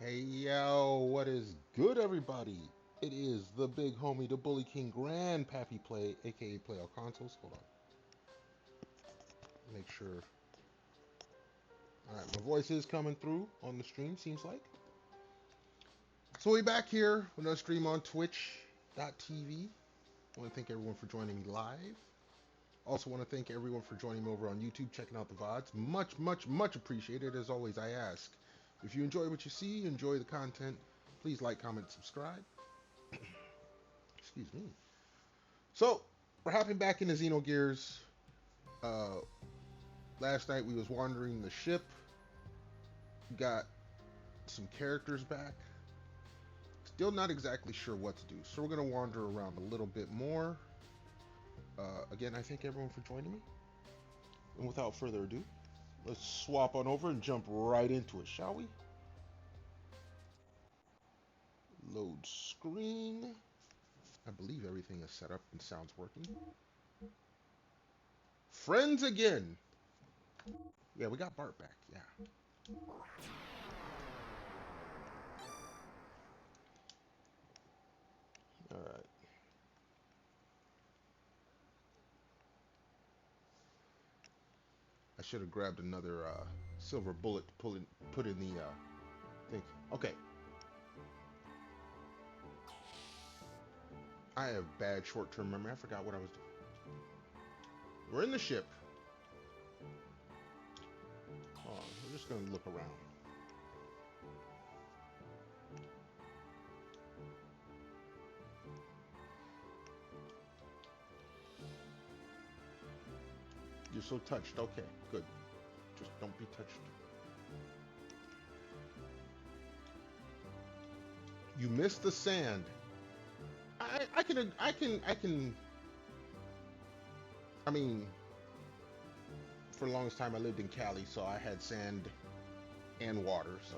Hey yo, what is good, everybody? It is the big homie, the Bully King Grand Pappy Play, aka Play All Consoles. Hold on, make sure. Alright, my voice is coming through on the stream, seems like. So, we back here with another stream on Twitch.tv. I want to thank everyone for joining me live. Also, want to thank everyone for joining me over on YouTube, checking out the VODs. Much, much, much appreciated. As always, I ask if you enjoy what you see, enjoy the content, please like, comment, subscribe. Excuse me. So, we're hopping back into Xenogears. Uh, Last night we was wandering the ship, got some characters back. Still not exactly sure what to do, so we're gonna wander around a little bit more. Again, I thank everyone for joining me. And without further ado, let's swap on over and jump right into it, shall we? Load screen. I believe everything is set up and sounds working. Friends again. Yeah, we got Bart back. Yeah. All right. I should have grabbed another silver bullet to put in the thing. Okay. I have bad short-term memory. I forgot what I was doing. We're in the ship. Oh, we're just gonna look around. You're so touched. Okay, good. Just don't be touched. You missed the sand. I can. I mean, for the longest time I lived in Cali, so I had sand and water. So,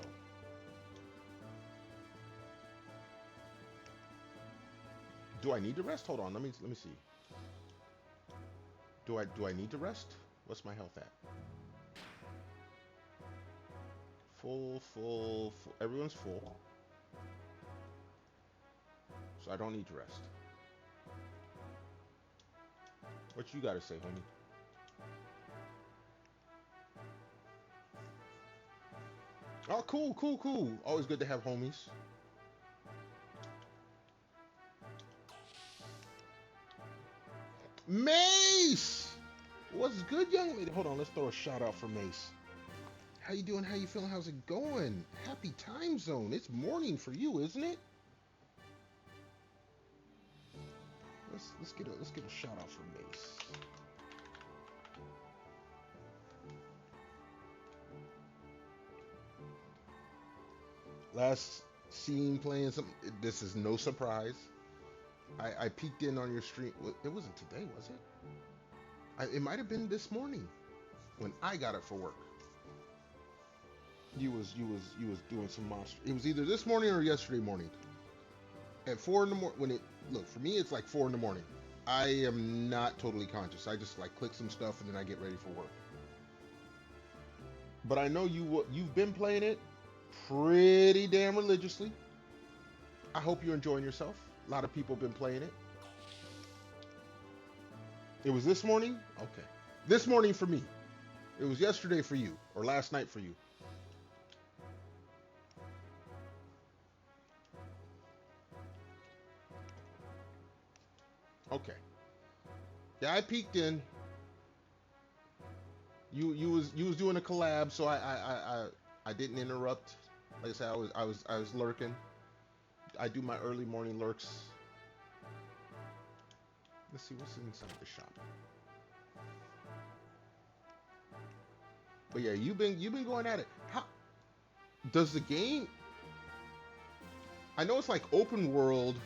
do I need to rest? Hold on. Let me see. Do I need to rest? What's my health at? Full, full, full. Everyone's full, so I don't need to rest. What you gotta say, honey? Oh, cool, cool, cool. Always good to have homies. Mace! What's good, young lady? Hold on, let's throw a shout out for Mace. How you doing? How you feeling? How's it going? Happy time zone. It's morning for you, isn't it? Let's get a shout out for Mace. Last scene playing some. This is no surprise. I peeked in on your stream. It wasn't today, was it? It might have been this morning when I got it for work. You was doing some monster. It was either this morning or yesterday morning. At 4 in the morning, when it look for me, it's like 4 in the morning. I am not totally conscious. I just like click some stuff and then I get ready for work. But I know you've been playing it pretty damn religiously. I hope you're enjoying yourself. A lot of people have been playing it. It was this morning? Okay. This morning for me. It was yesterday for you, or last night for you. Okay. Yeah, I peeked in. You was doing a collab, so I didn't interrupt. Like I said, I was lurking. I do my early morning lurks. Let's see what's inside the shop. But yeah, you've been going at it. How does the game? I know it's like open world,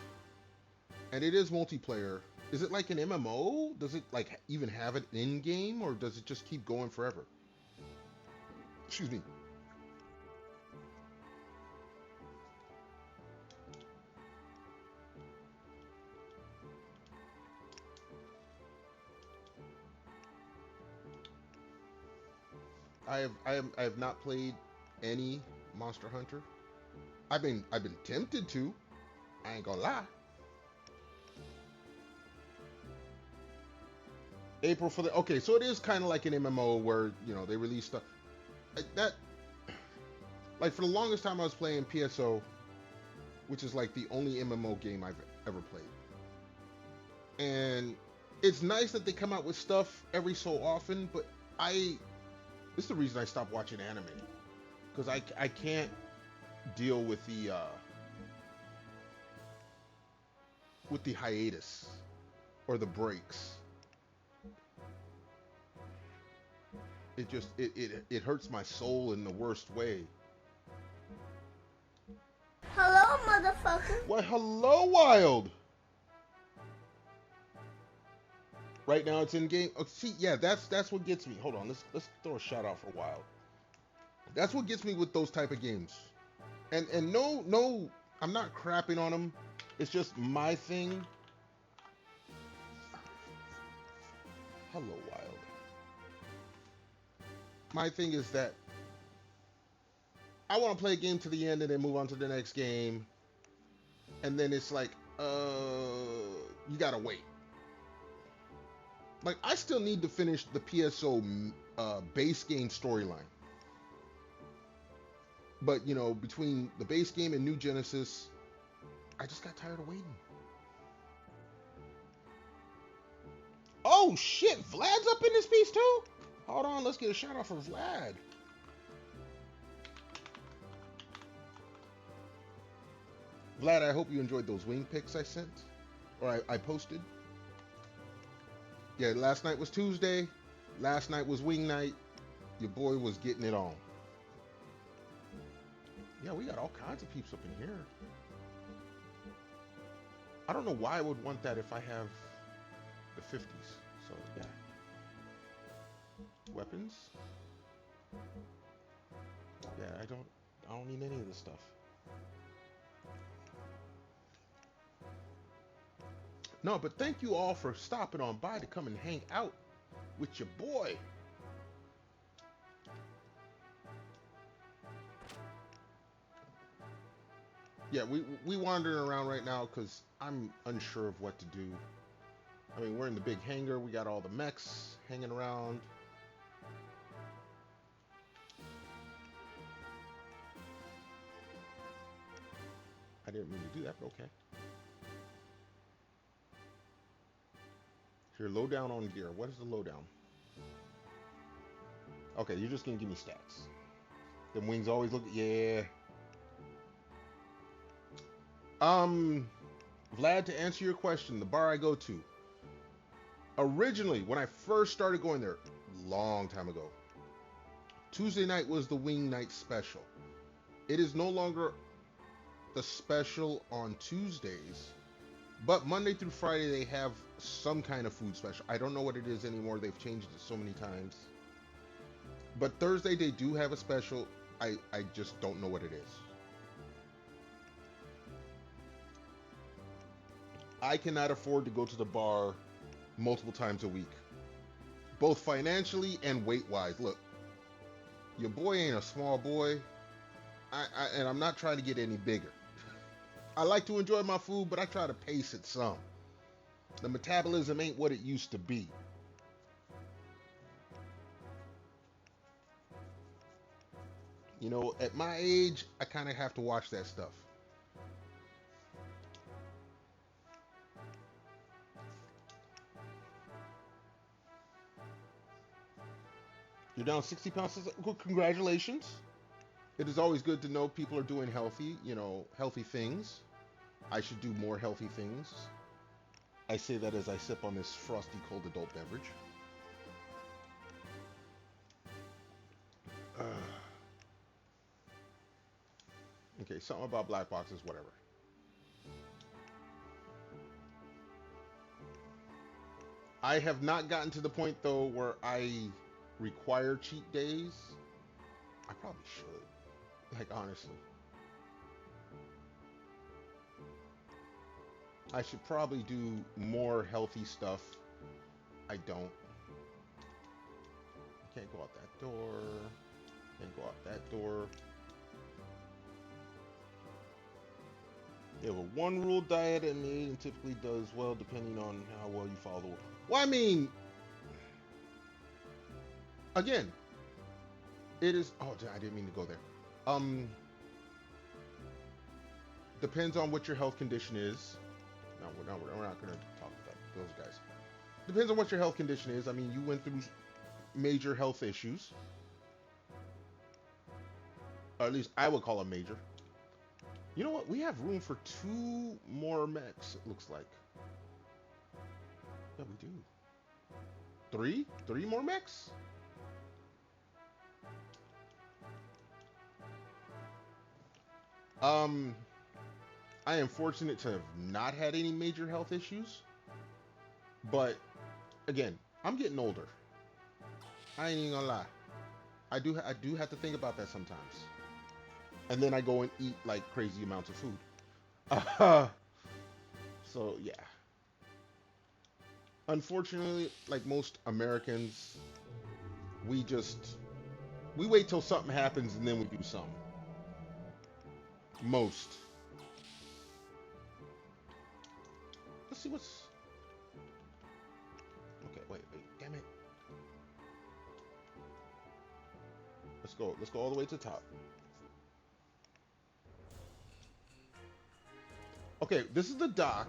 and it is multiplayer. Is it like an MMO? Does it like even have an end game, or does it just keep going forever? Excuse me. I have not played any Monster Hunter. I've been tempted to. I ain't gonna lie. April for the okay, so it is kind of like an MMO where they release stuff that. Like for the longest time, I was playing PSO, which is like the only MMO game I've ever played, and it's nice that they come out with stuff every so often. But I this is the reason I stopped watching anime because I can't deal with the hiatus or the breaks. It just it hurts my soul in the worst way. Hello, motherfucker. Why, hello, Wild. Right now it's in game. Oh, see, yeah, that's what gets me. Hold on, let's throw a shout out for Wild. That's what gets me with those type of games. And no, I'm not crapping on them. It's just my thing. Hello, Wild. My thing is that I want to play a game to the end and then move on to the next game, and then it's like, you gotta wait. Like I still need to finish the PSO base game storyline, but between the base game and New Genesis, I just got tired of waiting. Oh shit, Vlad's up in this piece too? Hold on, let's get a shout out for Vlad. Vlad, I hope you enjoyed those wing pics I sent, or I posted. Yeah, last night was Tuesday. Last night was wing night. Your boy was getting it on. Yeah, we got all kinds of peeps up in here. I don't know why I would want that if I have the 50s. So, yeah. Weapons. Yeah, I don't need any of this stuff. No, but thank you all for stopping on by to come and hang out with your boy. Yeah, we wandering around right now because I'm unsure of what to do. I mean, we're in the big hangar. We got all the mechs hanging around. I didn't mean to do that, but okay. Here, lowdown on gear. What is the lowdown? Okay, you're just gonna give me stats. Them wings always look, yeah. Vlad, to answer your question, the bar I go to, originally, when I first started going there, long time ago, Tuesday night was the wing night special. It is no longer the special on Tuesdays, but Monday through Friday they have some kind of food special. I don't know what it is anymore. They've changed it so many times. But Thursday they do have a special. I just don't know what it is. I cannot afford to go to the bar multiple times a week, both financially and weight-wise. Look, your boy ain't a small boy, and I'm not trying to get any bigger. I like to enjoy my food, but I try to pace it some. The metabolism ain't what it used to be. At my age, I kind of have to watch that stuff. You're down 60 pounds. Well, congratulations. It is always good to know people are doing healthy things. I should do more healthy things. I say that as I sip on this frosty cold adult beverage. Okay, something about black boxes, whatever. I have not gotten to the point though where I require cheat days. I probably should. Like honestly. I should probably do more healthy stuff. I don't. I can't go out that door. Can't go out that door. You have a one rule diet and typically does well depending on how well you follow the rule. Well, I mean, again, it is. Oh, I didn't mean to go there. Um, Depends on what your health condition is. No, we're not going to talk about those guys. Depends on what your health condition is. I mean, you went through major health issues, or at least I would call them major. You know what? We have room for 2 more mechs. It looks like. Yeah, we do. Three more mechs. Um, I am fortunate to have not had any major health issues, but again, I'm getting older. I ain't even gonna lie. I do have to think about that sometimes. And then I go and eat like crazy amounts of food. Uh, so yeah. Unfortunately, like most Americans, we just we wait till something happens and then we do something. Most. Let's see what's. Okay, wait, damn it. Let's go. Let's go all the way to the top. Okay, this is the dock.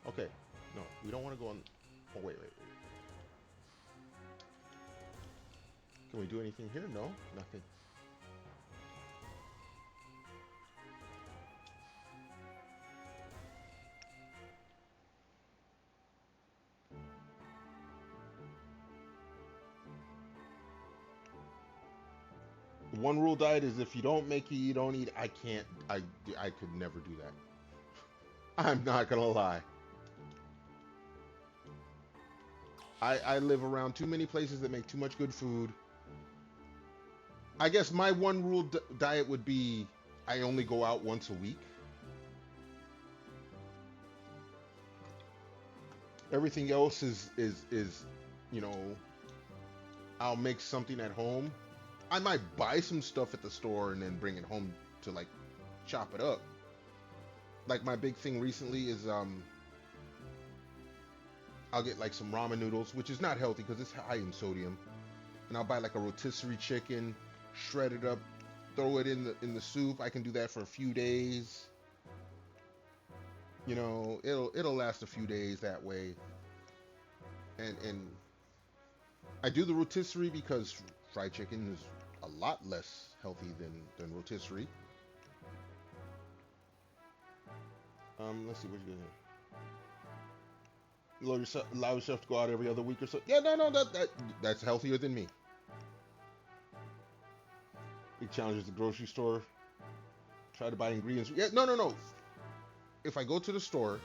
Okay, no, we don't want to go on. Oh wait. Can we do anything here? No, nothing. One rule diet is if you don't make it, you don't eat. I can't. I could never do that. I'm not gonna lie. I live around too many places that make too much good food. I guess my one rule diet would be I only go out once a week. Everything else is you know I'll make something at home. I might buy some stuff at the store and then bring it home to like chop it up. Like my big thing recently is I'll get like some ramen noodles, which is not healthy because it's high in sodium, and I'll buy like a rotisserie chicken, shred it up, throw it in the soup. I can do that for a few days. You know, it'll last a few days that way. And I do the rotisserie because fried chicken is a lot less healthy than rotisserie. Let's see what you got. Allow yourself to go out every other week or so. Yeah, no, that's healthier than me. Big challenge is the grocery store. Try to buy ingredients. Yeah, no. If I go to the store,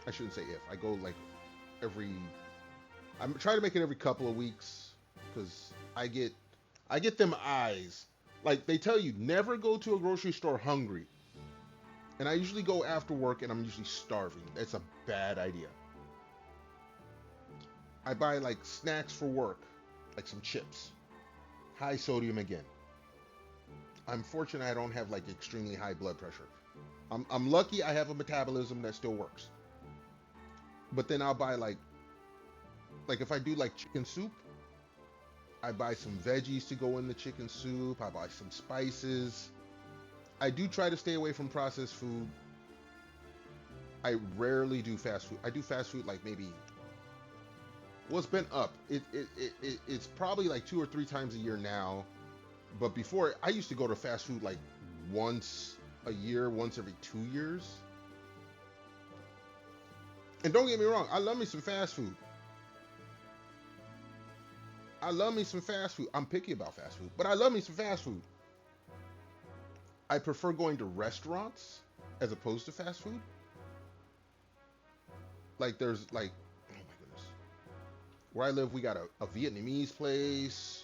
I shouldn't say if. I go like every. I'm trying to make it every couple of weeks because I get them eyes. Like they tell you, never go to a grocery store hungry. And I usually go after work and I'm usually starving. That's a bad idea. I buy like snacks for work, like some chips. High sodium again. I'm fortunate I don't have like extremely high blood pressure. I'm lucky I have a metabolism that still works. But then I'll buy like if I do like chicken soup, I buy some veggies to go in the chicken soup. I buy some spices. I do try to stay away from processed food. I rarely do fast food. I do fast food like maybe. Well, it's been up. It's probably like 2 or 3 times a year now. But before, I used to go to fast food like once a year, once every 2 years. And don't get me wrong, I love me some fast food. I love me some fast food. I'm picky about fast food, but I love me some fast food. I prefer going to restaurants as opposed to fast food. Like there's like, oh my goodness, where I live, we got a Vietnamese place,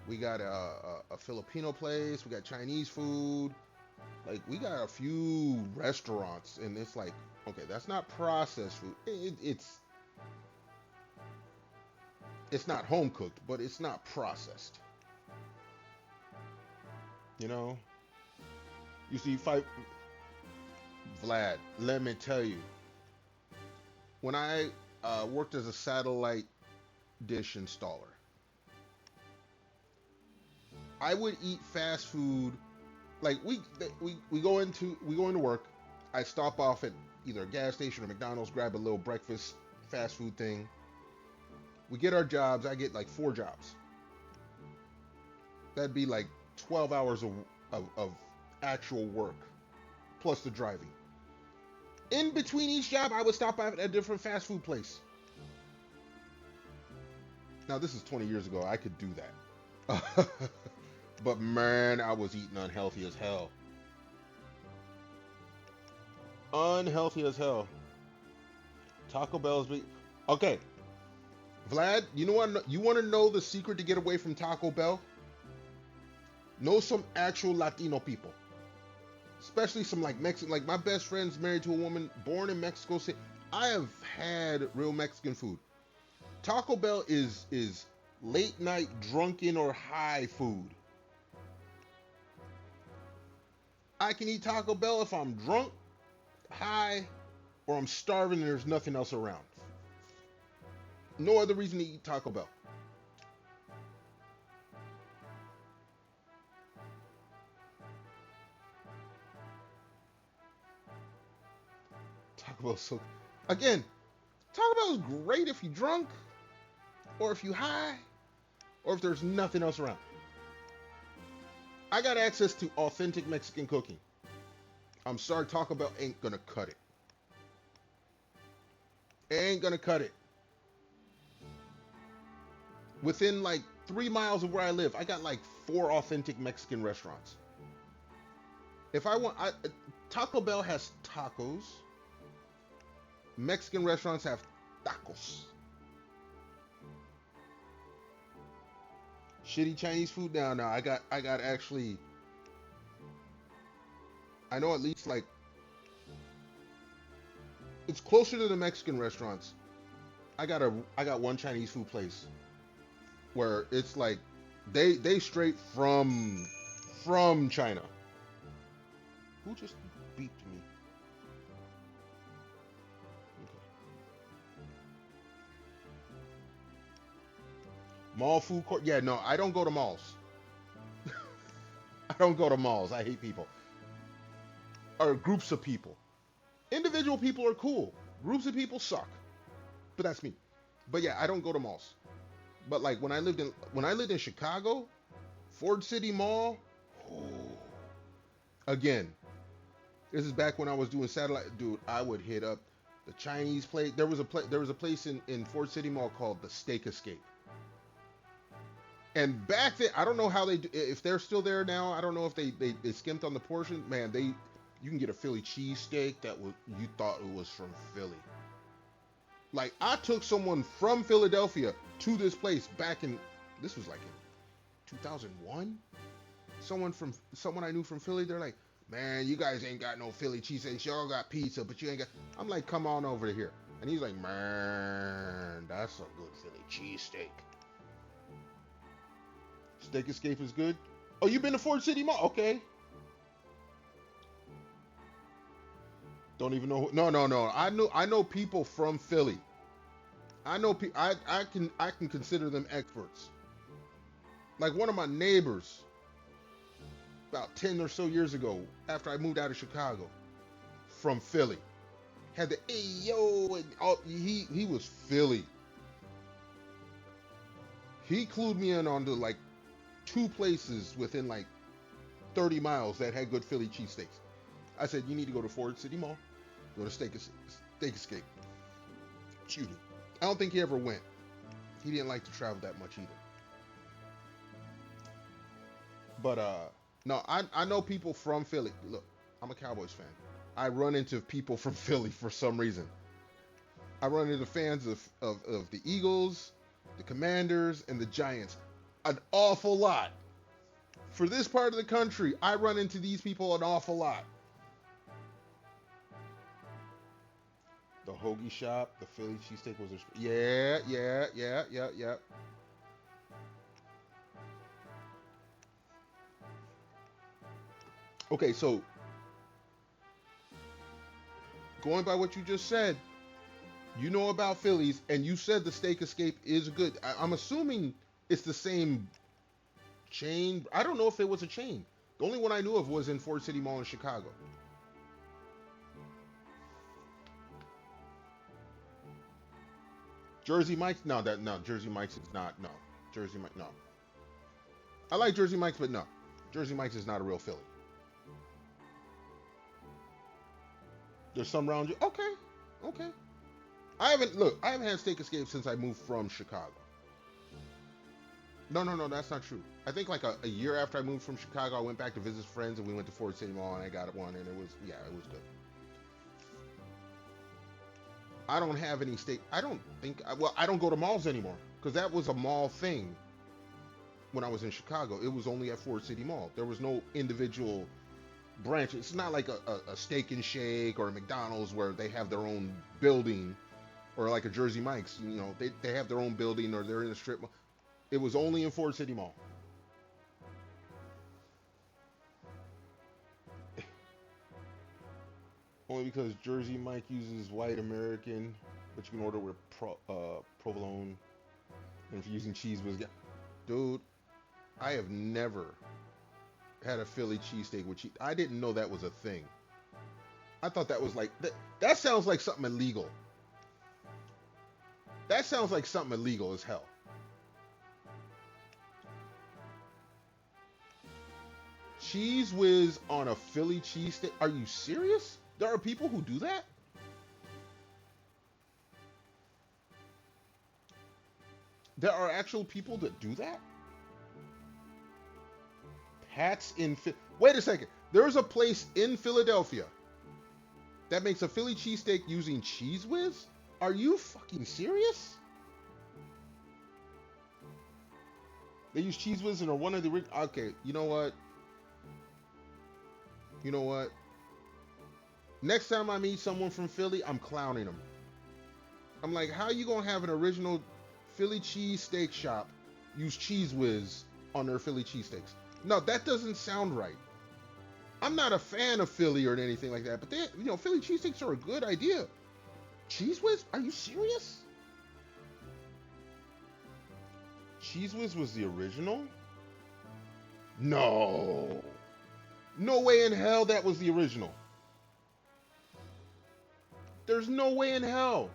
we got a Filipino place, we got Chinese food. Like we got a few restaurants, and it's like, okay, that's not processed food. It's not home cooked, but it's not processed. You know, You see, fight Vlad. Let me tell you, when I worked as a satellite dish installer, I would eat fast food. Like we go into work. I stop off at either a gas station or McDonald's, grab a little breakfast fast food thing. We get our jobs. I get like 4 jobs. That'd be like 12 hours of actual work plus the driving. In between each job, I would stop at a different fast food place. Now this is 20 years ago. I could do that. But man, I was eating unhealthy as hell. Unhealthy as hell. Taco Bell's big. Okay, Vlad, you know what? You want to know the secret to get away from Taco Bell? Know some actual Latino people, especially some like Mexican. Like my best friend's married to a woman born in Mexico City. I have had real Mexican food. Taco Bell is late night drunken or high food. I can eat Taco Bell if I'm drunk, high, or I'm starving and there's nothing else around. No other reason to eat Taco Bell. Taco Bell's so. Again, Taco Bell is great if you're drunk, or if you're high, or if there's nothing else around. I got access to authentic Mexican cooking. I'm sorry, Taco Bell ain't gonna cut it. Ain't gonna cut it. Within like 3 miles of where I live, I got like 4 authentic Mexican restaurants. If I want, Taco Bell has tacos. Mexican restaurants have tacos. Shitty Chinese food now. I got actually. I know at least like it's closer to the Mexican restaurants. I got one Chinese food place where it's like they straight from China. Who just beeped me? Okay. Mall food court? Yeah, no, I don't go to malls. I don't go to malls. I hate people. Or groups of people. Individual people are cool. Groups of people suck. But that's me. But yeah, I don't go to malls. But like when I lived in Chicago, Ford City Mall. Oh, again, this is back when I was doing satellite. Dude, I would hit up the Chinese place. There was a place in Ford City Mall called the Steak Escape. And back then, I don't know how if they're still there now. I don't know if they skimped on the portion. Man, you can get a Philly cheesesteak you thought it was from Philly. Like I took someone from Philadelphia to this place this was like in 2001. Someone I knew from Philly. They're like, man, you guys ain't got no Philly cheesesteaks. Y'all got pizza, but you ain't got. I'm like, come on over here. And he's like, man, that's a good Philly cheesesteak. Steak Escape is good. Oh, you've been to Ford City Mall? Okay. Don't even know. No. I know people from Philly. I know people. I can consider them experts. Like one of my neighbors, about 10 or so years ago, after I moved out of Chicago, from Philly, had the hey yo, and all, he was Philly. He clued me in on the like 2 places within like 30 miles that had good Philly cheesesteaks. I said, you need to go to Ford City Mall, go to Steak Escape. Shoot it. I don't think he ever went. He didn't like to travel that much either. But no, I know people from Philly. Look, I'm a Cowboys fan. I run into people from Philly for some reason. I run into fans of the Eagles, the Commanders, and the Giants. An awful lot. For this part of the country, I run into these people an awful lot. The hoagie shop, the Philly cheesesteak was yeah. Okay, so going by what you just said, you know about Phillies, and you said the Steak Escape is good. I'm assuming it's the same chain. I don't know if it was a chain. The only one I knew of was in Ford City Mall in Chicago. Jersey Mike's? No, Jersey Mike's is not. No, Jersey Mike. No, I like Jersey Mike's, but no, Jersey Mike's is not a real Philly. There's some around you. Okay, okay. I haven't had Steak Escape since I moved from Chicago. No, that's not true. I think like a year after I moved from Chicago, I went back to visit friends and we went to Ford City Mall and I got one and it was, yeah, it was good. I don't have any steak. I don't think, well, I don't go to malls anymore because that was a mall thing when I was in Chicago. It was only at Ford City Mall. There was no individual branch. It's not like a Steak and Shake or a McDonald's where they have their own building, or like a Jersey Mike's. You know, they have their own building or they're in a strip mall. It was only in Ford City Mall. Only because Jersey Mike uses white American, but you can order with provolone. And if you're using cheese whiz, dude, I have never had a Philly cheesesteak with cheese. I didn't know that was a thing. I thought that was like that sounds like something illegal. That sounds like something illegal as hell. Cheese whiz on a Philly cheesesteak? Are you serious? There are people who do that? There are actual people that do that? Pat's in wait a second. There's a place in Philadelphia that makes a Philly cheesesteak using cheese whiz? Are you fucking serious? They use cheese whiz and are one of the okay, you know what? You know what? Next time I meet someone from Philly, I'm clowning them. I'm like, how you gonna have an original Philly cheesesteak shop use cheese whiz on their Philly cheesesteaks? No, that doesn't sound right. I'm not a fan of Philly or anything like that, but they, you know, Philly cheesesteaks are a good idea. Cheese whiz? Are you serious? Cheese whiz was the original? No. No way in hell that was the original. There's no way in hell.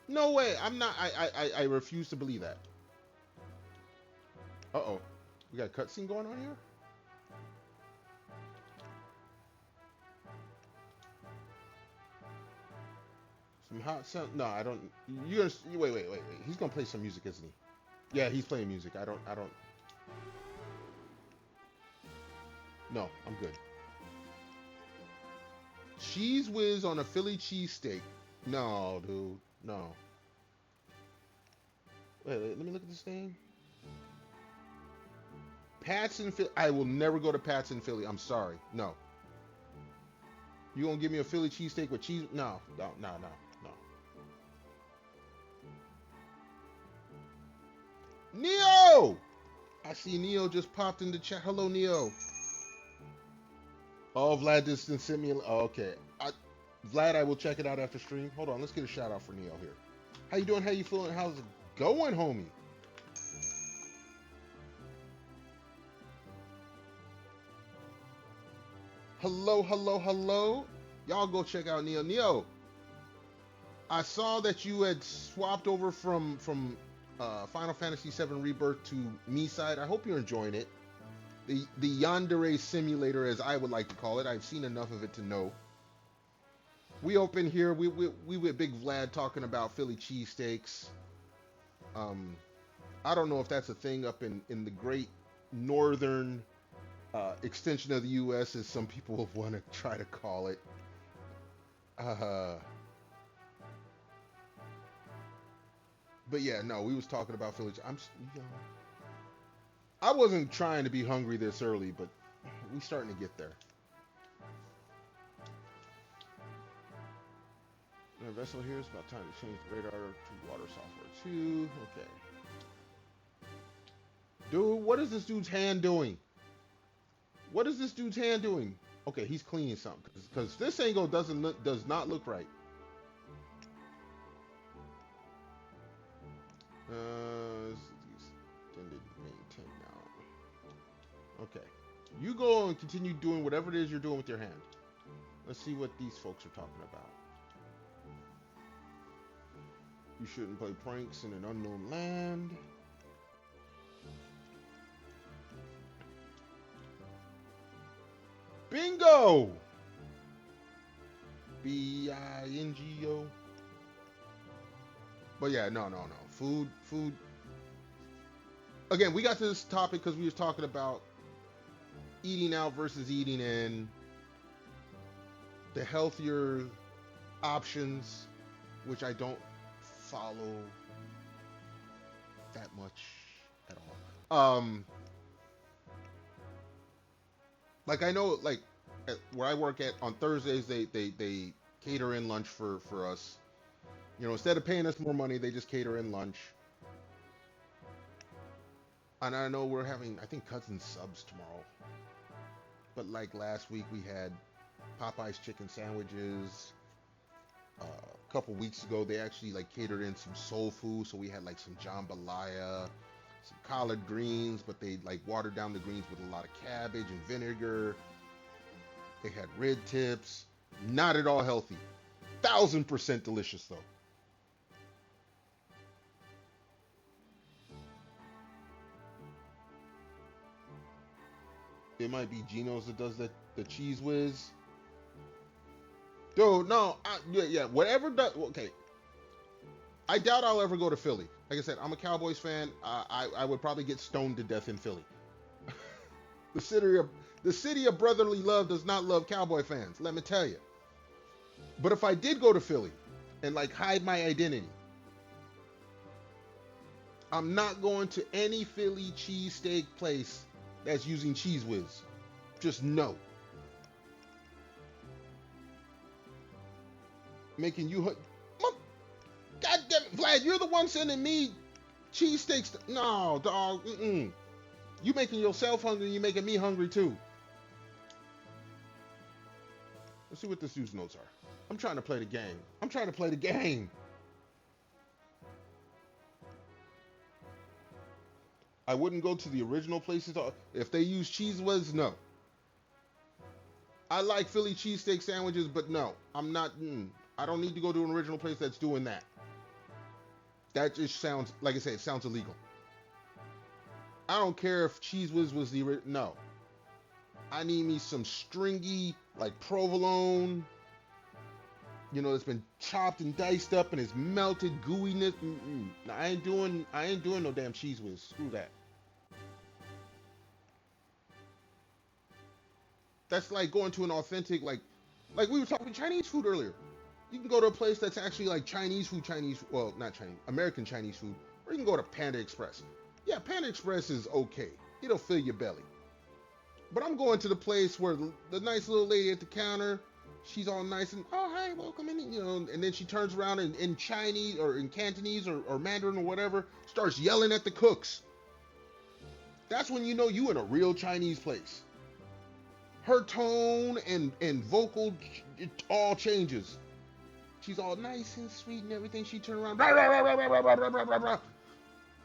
No way. I'm not. I refuse to believe that. Uh-oh. We got a cutscene going on here? Some hot sound. No, I don't. You're gonna wait. He's gonna play some music, isn't he? Yeah, he's playing music. I don't. No, I'm good. Cheese whiz on a Philly cheesesteak. No, dude. No. Wait, let me look at this thing. Pat's in Philly. I will never go to Pat's in Philly. I'm sorry. No. You gonna give me a Philly cheesesteak with cheese? No. Neo! I see Neo just popped in the chat. Hello, Neo. Oh, Vlad just sent me. Oh, okay. Vlad, I will check it out after stream. Hold on, let's get a shout out for Neo here. How you doing? How you feeling? How's it going, homie? Hello. Y'all go check out Neo. Neo, I saw that you had swapped over from Final Fantasy VII Rebirth to me side. I hope you're enjoying it. The yandere simulator, as I would like to call it. I've seen enough of it to know. We open here. We with Big Vlad talking about Philly cheesesteaks. I don't know if that's a thing up in the great northern extension of the U.S., as some people want to try to call it. But yeah, no, we was talking about Philly. I wasn't trying to be hungry this early, but we starting to get there. The vessel here is about time to change the radar to water software 2. Okay. Dude, what is this dude's hand doing? What is this dude's hand doing? Okay, he's cleaning something because this angle does not look right. Extended maintain now. Okay, you go and continue doing whatever it is you're doing with your hand. Let's see what these folks are talking about. You shouldn't play pranks in an unknown land. Bingo! Bingo. But yeah, no. Food. Again, we got to this topic because we was talking about eating out versus eating in, the healthier options, which I don't follow that much at all. Like I know, like where I work at on Thursdays, they cater in lunch for us. You know, instead of paying us more money, they just cater in lunch. And I know we're having, I think, cousin subs tomorrow. But like last week, we had Popeye's chicken sandwiches. A couple weeks ago, they actually like catered in some soul food, so we had like some jambalaya, some collard greens, but they like watered down the greens with a lot of cabbage and vinegar. They had red tips, not at all healthy, 1000% delicious though. It might be Geno's that does the cheese whiz. Dude, no, yeah, whatever does. Okay, I doubt I'll ever go to Philly. Like I said, I'm a Cowboys fan. I would probably get stoned to death in Philly. The city of brotherly love does not love Cowboy fans. Let me tell you. But if I did go to Philly and like hide my identity, I'm not going to any Philly cheesesteak place that's using cheese whiz. Just no. Making you, God damn it, Vlad, you're the one sending me cheesesteaks. No, dog. You making yourself hungry, you making me hungry too. Let's see what this dude's notes are. I'm trying to play the game. I wouldn't go to the original places if they use cheese whiz. No. I like Philly cheesesteak sandwiches, but no, I'm not. I don't need to go to an original place that's doing that. That just sounds, like I said, it sounds illegal. I don't care if cheese whiz was the original. No. I need me some stringy, like provolone. You know, it's been chopped and diced up and it's melted gooiness. I ain't doing no damn cheese whiz. Screw that. That's like going to an authentic, like we were talking Chinese food earlier. You can go to a place that's actually like well, not Chinese, American Chinese food, or you can go to Panda Express. Yeah, Panda Express is okay. It'll fill your belly. But I'm going to the place where the nice little lady at the counter, she's all nice and, oh, hi, welcome in, you know, and then she turns around in Chinese or in Cantonese or Mandarin or whatever, starts yelling at the cooks. That's when you know you in a real Chinese place. Her tone and vocal, it all changes. She's all nice and sweet and everything. She turns around, rah, rah, rah, rah, rah, rah, rah, rah, rah.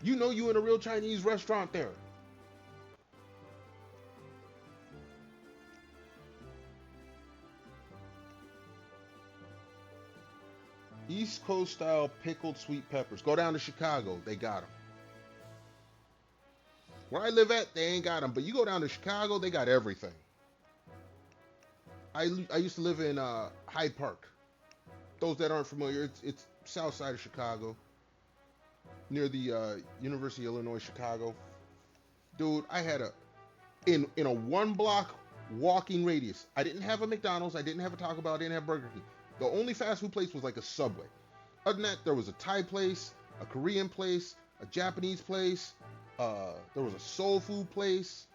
You know you in a real Chinese restaurant there. East Coast style pickled sweet peppers. Go down to Chicago. They got them. Where I live at, they ain't got them. But you go down to Chicago, they got everything. I used to live in Hyde Park. Those that aren't familiar, it's south side of Chicago, near the University of Illinois Chicago. Dude, I had in a 1 block walking radius. I didn't have a McDonald's, I didn't have a Taco Bell, I didn't have Burger King. The only fast food place was like a Subway. Other than that, there was a Thai place, a Korean place, a Japanese place, there was a soul food place.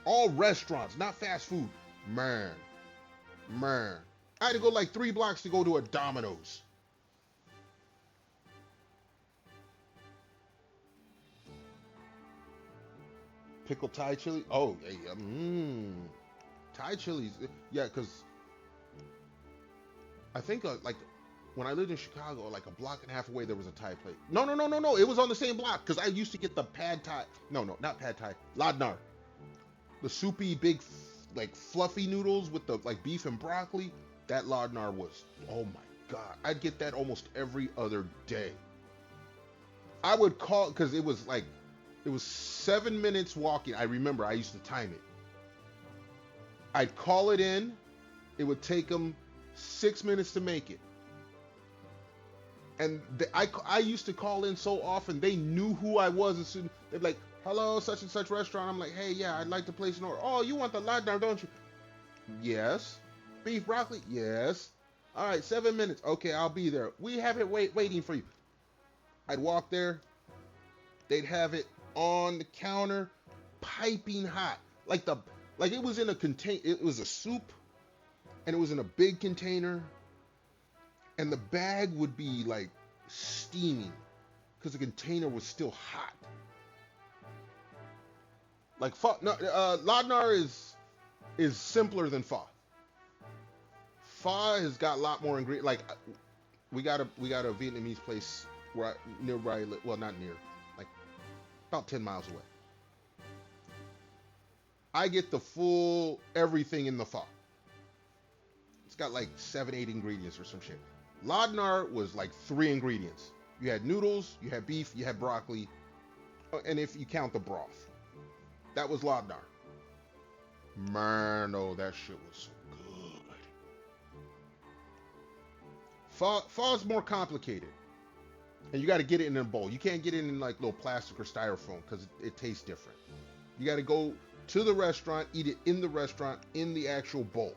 All restaurants, not fast food. Man. I had to go like 3 blocks to go to a Domino's. Pickled Thai chili. Oh, yeah. Thai chilies. Yeah, because I think like when I lived in Chicago, like a block and a half away, there was a Thai place. No, no, no, no, no. It was on the same block because I used to get the pad Thai. No, no, not pad Thai. Ladnar. The soupy, big, like fluffy noodles with the like beef and broccoli. That Ladnar was, oh my God. I'd get that almost every other day. I would call because it was 7 minutes walking. I remember I used to time it. I'd call it in. It would take them 6 minutes to make it. And I used to call in so often, they knew who I was. As soon they're like, hello, such and such restaurant. I'm like, hey, yeah, I'd like to place an order. Oh, you want the Ladnar, don't you? Yes. Beef broccoli? Yes. All right, 7 minutes. Okay, I'll be there. We have it waiting for you. I'd walk there. They'd have it on the counter, piping hot. Like it was in a contain. It was a soup, and it was in a big container, and the bag would be like steaming because the container was still hot. Like pho, no, Ladnar is simpler than pho. Pho has got a lot more ingredients. Like we got a Vietnamese place near where I live. Well, not near, like about 10 miles away. I get the full everything in the pho. It's got like 7, 8 ingredients or some shit. Ladnar was like 3 ingredients. You had noodles, you had beef, you had broccoli, and if you count the broth, that was Ladnar. Man, oh, that shit was so good. Pho's more complicated, and you got to get it in a bowl. You can't get it in like little plastic or styrofoam because it tastes different. You got to go to the restaurant, eat it in the restaurant in the actual bowl.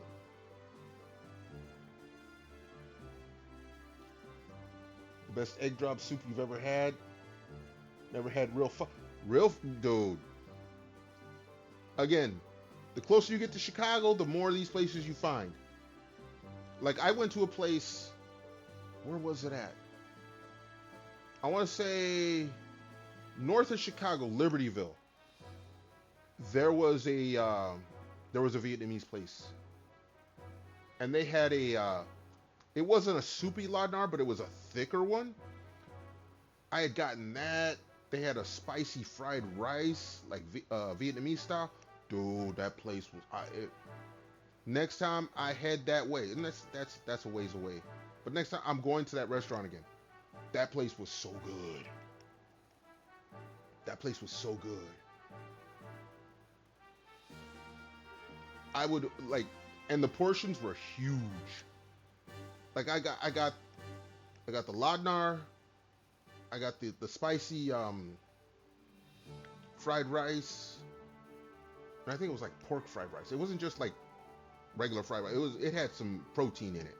The best egg drop soup you've ever had. Never had real dude. Again, the closer you get to Chicago, the more of these places you find. Like I went to a place, where was it at? I want to say north of Chicago, Libertyville. There was a Vietnamese place, and they had it wasn't a soupy Ladnar, but it was a thicker one. I had gotten that. They had a spicy fried rice, like Vietnamese style. Dude, that place was. Next time I head that way, and that's a ways away. But next time I'm going to that restaurant again. That place was so good. That place was so good. I would like, and the portions were huge. Like I got the Ladnar. I got the spicy fried rice. And I think it was like pork fried rice. It wasn't just like regular fried rice. It had some protein in it.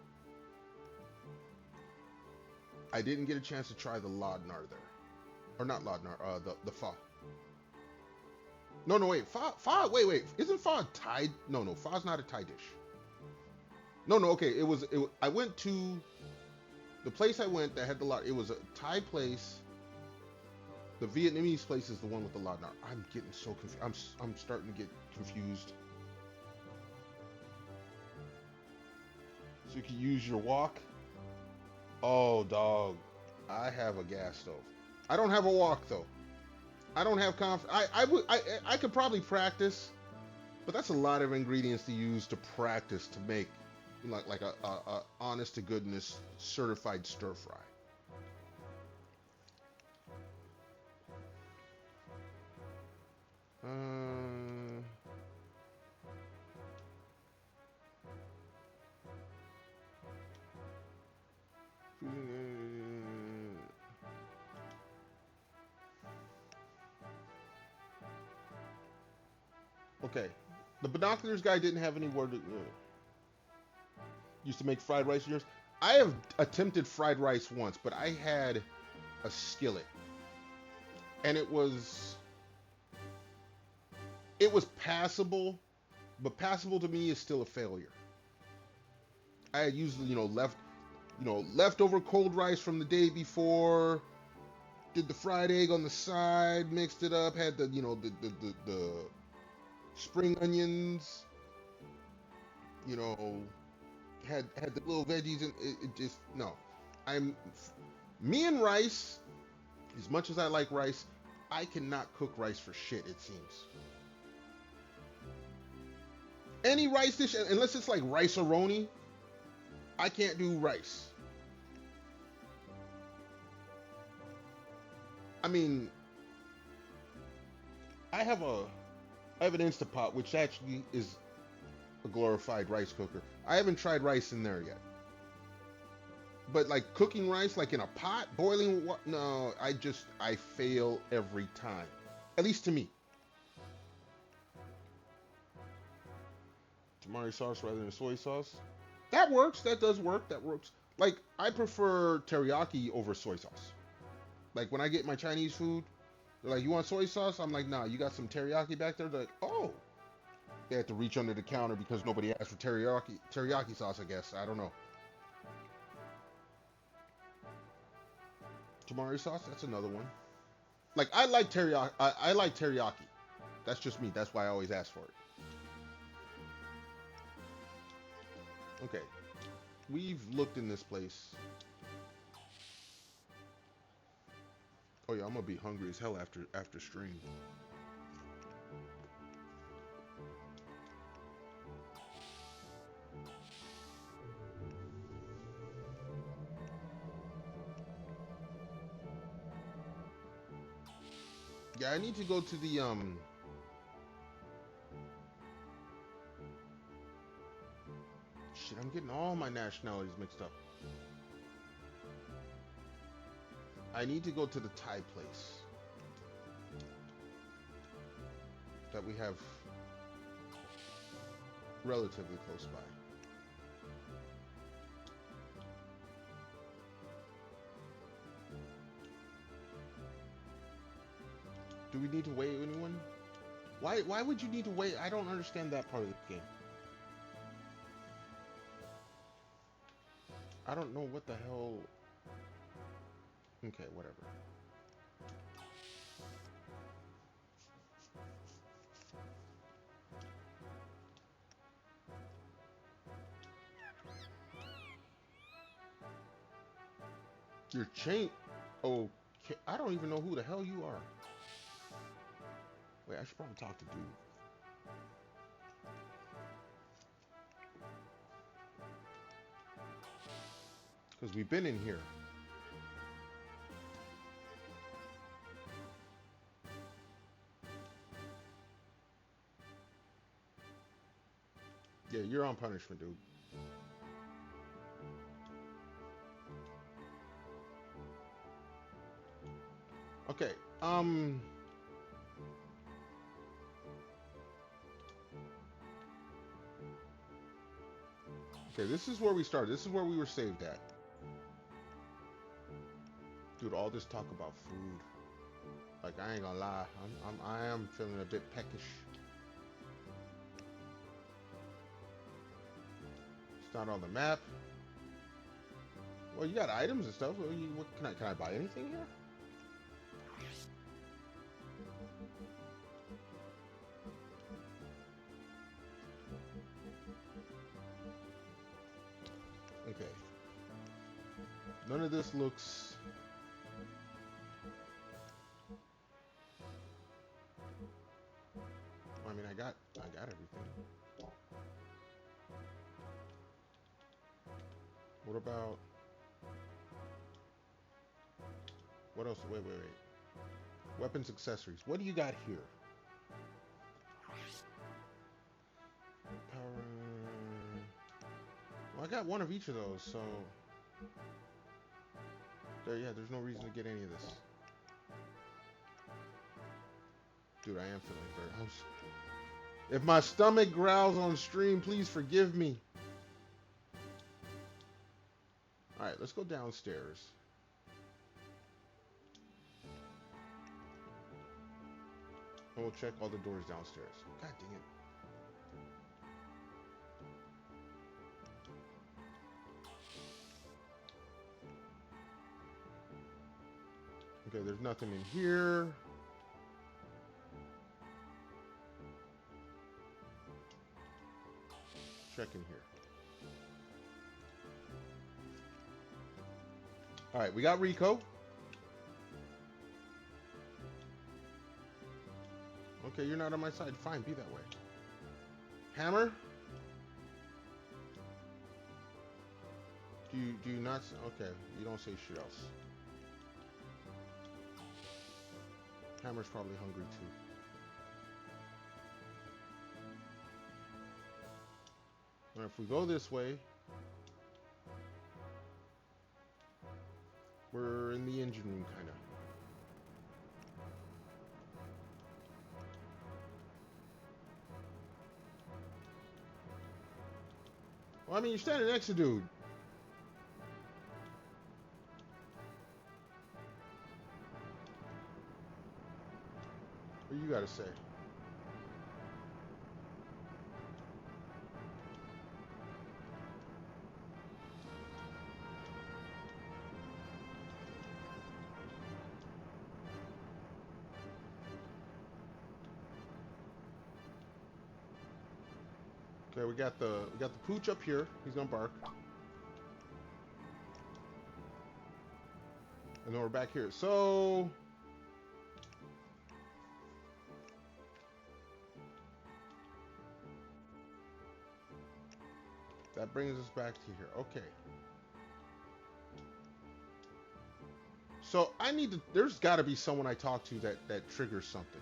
I didn't get a chance to try the Ladnar there. Or not Ladnar, the pho. No, wait, pho, wait, isn't pho a Thai? No, pho's not a Thai dish. No, okay, I went to, the place I went that had the Ladnar, it was a Thai place. The Vietnamese place is the one with the Ladnar. I'm getting so confused, I'm starting to get confused. So you can use your wok. Oh, dog, I have a gas stove. I don't have a wok though. I don't have I could probably practice, but that's a lot of ingredients to use to practice to make like a honest to goodness certified stir fry. Okay, the binoculars guy didn't have any word. Used to make fried rice in yours. I have attempted fried rice once, but I had a skillet, and it was passable, but passable to me is still a failure. I had used leftover cold rice from the day before, Did the fried egg on the side, mixed it up, had the the spring onions, you know, had the little veggies, and it just no. I'm Me and rice. As much as I like rice, I cannot cook rice for shit. It seems any rice dish, unless it's like rice-a-roni, I can't do rice. I mean, I have a I have an Instapot, which actually is a glorified rice cooker. I haven't tried rice in there yet. But like cooking rice, like in a pot, boiling what? No, I fail every time. At least to me. Tamari sauce rather than soy sauce. That works. That does work. That works. Like I prefer teriyaki over soy sauce. Like when I get my Chinese food, they're like, "You want soy sauce?" I'm like, "Nah, you got some teriyaki back there." They're like, "Oh." They have to reach under the counter because nobody asked for teriyaki sauce. I guess I don't know. Tamari sauce. That's another one. Like I like teriyaki. I like teriyaki. That's just me. That's why I always ask for it. Okay, we've looked in this place. Oh yeah, I'm gonna be hungry as hell after stream. Yeah, I need to go to the shit. I'm getting all my nationalities mixed up. I need to go to the Thai place that we have relatively close by. Do we need to weigh anyone? Why would you need to weigh? I don't understand that part of the game. I don't know what the hell. Okay, whatever. Your chain. Okay, I don't even know who the hell you are. Wait, I should probably talk to dude. Because we've been in here. Yeah, you're on punishment, dude. Okay, okay, this is where we started. This is where we were saved at. Dude, all this talk about food. Like, I ain't gonna lie. I am feeling a bit peckish. It's not on the map. Well, you got items and stuff. What can I buy anything here? Okay. None of this looks. I mean, I got everything. What about? What else? Wait. Weapons, accessories. What do you got here? Power. Well, I got one of each of those, so there's no reason to get any of this. Dude, I am feeling very hungry. If my stomach growls on stream, please forgive me. Alright, let's go downstairs. And we'll check all the doors downstairs. God dang it. Okay, there's nothing in here. Check in here. All right, we got Rico. Okay, you're not on my side. Fine, be that way. Hammer? Do you not? Okay, you don't say shit else. Hammer's probably hungry too. And if we go this way, we're in the engine room, kind of. Well, I mean, you're standing next to dude. What you gotta say? Okay, we got the pooch up here. He's gonna bark. And then we're back here. So that brings us back to here. Okay. So I need to. There's got to be someone I talk to that triggers something.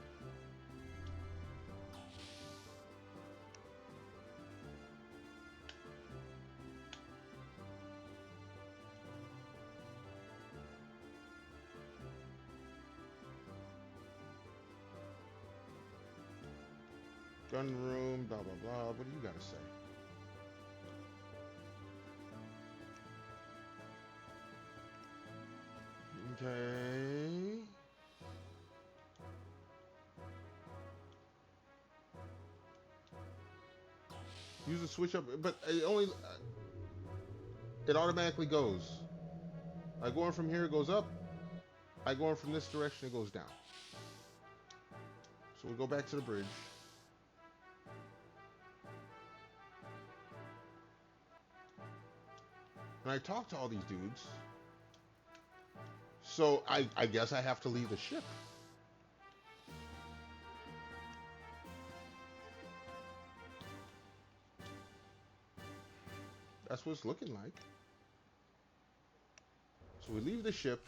Gun room, blah blah blah. What do you gotta say? Okay. Use the switch up, but it automatically goes. I go in from here, it goes up. I go in from this direction, it goes down. So we go back to the bridge. And I talk to all these dudes. So I guess I have to leave the ship. That's what it's looking like. So we leave the ship.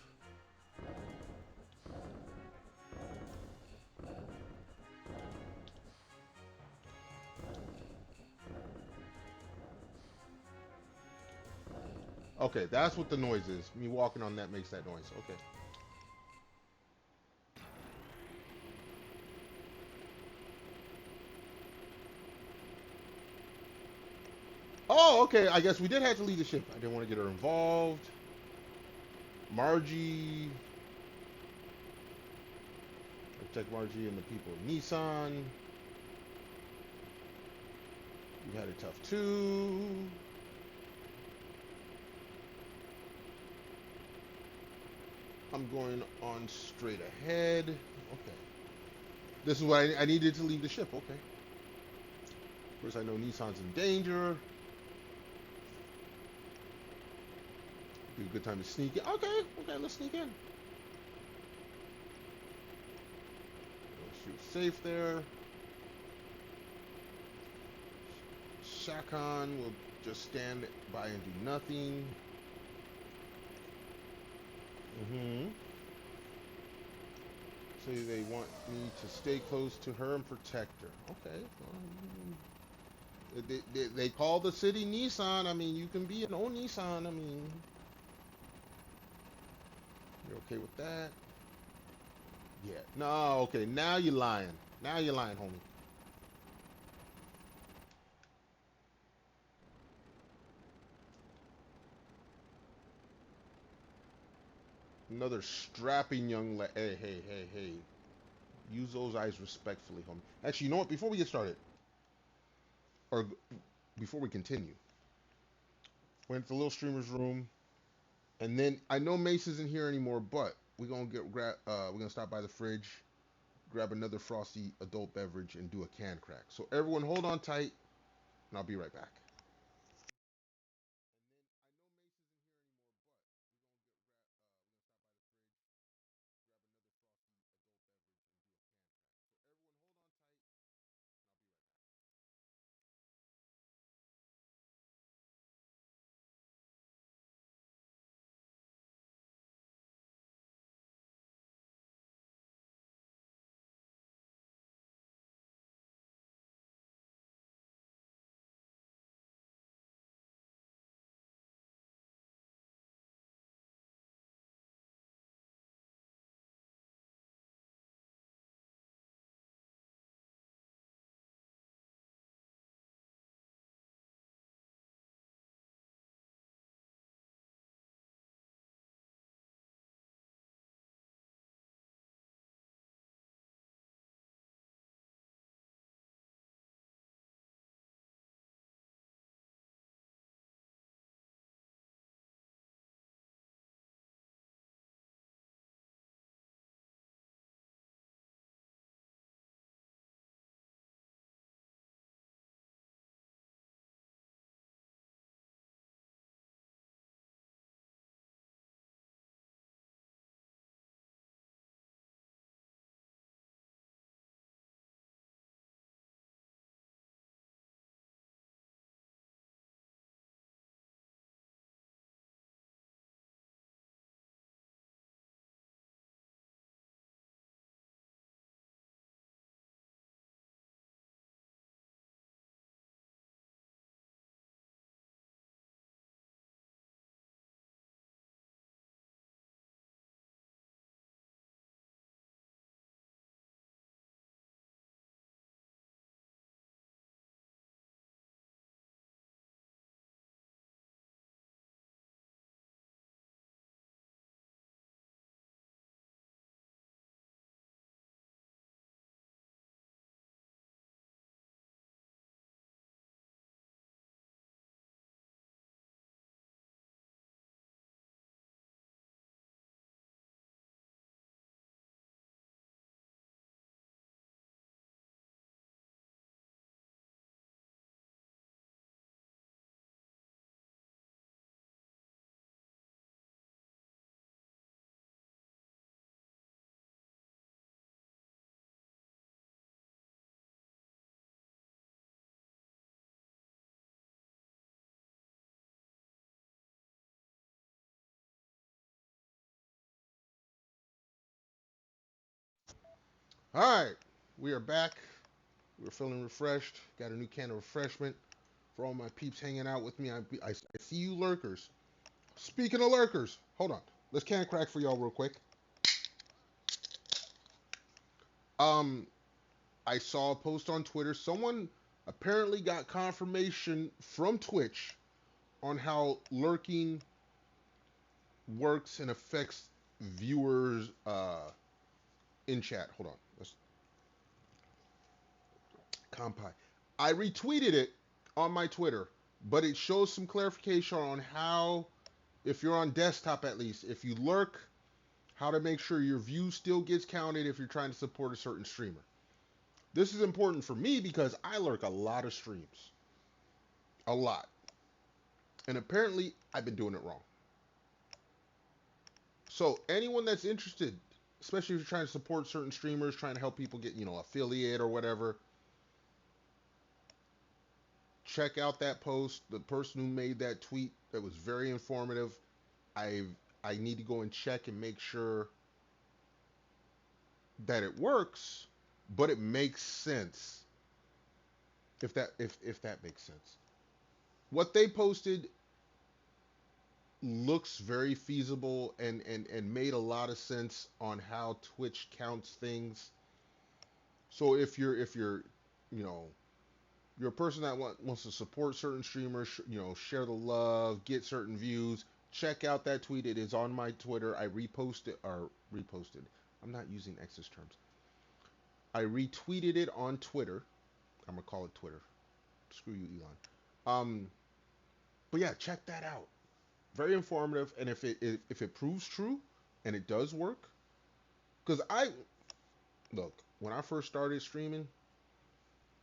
Okay, that's what the noise is. Me walking on that makes that noise. Okay. Oh, okay. I guess we did have to leave the ship. I didn't want to get her involved. Margie. Protect Margie and the people of Nissan. You had it tough too. I'm going on straight ahead. Okay. This is what I needed to leave the ship. Okay. Of course, I know Nissan's in danger. Be a good time to sneak in. Okay, let's sneak in. Shoot safe there. Shakan will just stand by and do nothing. Say they want me to stay close to her and protect her. Okay. They call the city Nissan. I mean, you can be an old Nissan. I mean, you're okay with that? Yeah. No, okay. Now you're lying. Now you're lying, homie. Another strapping young hey. Use those eyes respectfully, homie. Actually, you know what? Before we get started, or before we continue, went to the little streamer's room, and then I know Mace isn't here anymore, but We're gonna stop by the fridge, grab another frosty adult beverage, and do a can crack. So everyone, hold on tight, and I'll be right back. All right, we are back. We're feeling refreshed. Got a new can of refreshment for all my peeps hanging out with me. I see you lurkers. Speaking of lurkers, hold on. Let's can crack for y'all real quick. Um, I saw a post on Twitter. Someone apparently got confirmation from Twitch on how lurking works and affects viewers in chat. Hold on. Let's compile. I retweeted it on my Twitter, but it shows some clarification on how, if you're on desktop at least, if you lurk, how to make sure your view still gets counted if you're trying to support a certain streamer. This is important for me because I lurk a lot of streams. A lot. And apparently, I've been doing it wrong. So, anyone that's interested, especially if you're trying to support certain streamers, trying to help people get, affiliate or whatever, check out that post. The person who made that tweet that was very informative. I I need to go and check and make sure that it works, but it makes sense. If that makes sense. What they posted looks very feasible and made a lot of sense on how Twitch counts things. So if you're you know you're a person that wants to support certain streamers, share the love, get certain views, check out that tweet. It is on my Twitter. I reposted. I'm not using X's terms. I retweeted it on Twitter. I'm gonna call it Twitter. Screw you, Elon. Um, but yeah, check that out. Very informative, and if it proves true, and it does work. Because look, when I first started streaming,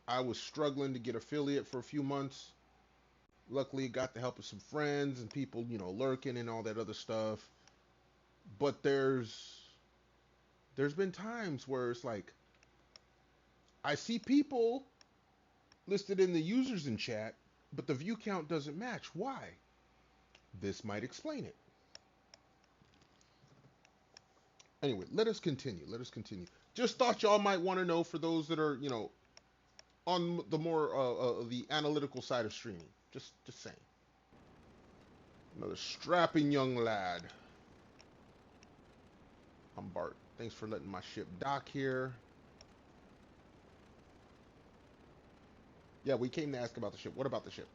I was struggling to get affiliate for a few months. Luckily, got the help of some friends and people, lurking and all that other stuff. But there's been times where it's like I see people listed in the users in chat, but the view count doesn't match. Why? This might explain it. Anyway, let us continue. Let us continue. Just thought y'all might want to know for those that are, on the more the analytical side of streaming. Just saying. Another strapping young lad. I'm Bart. Thanks for letting my ship dock here. Yeah, we came to ask about the ship. What about the ship?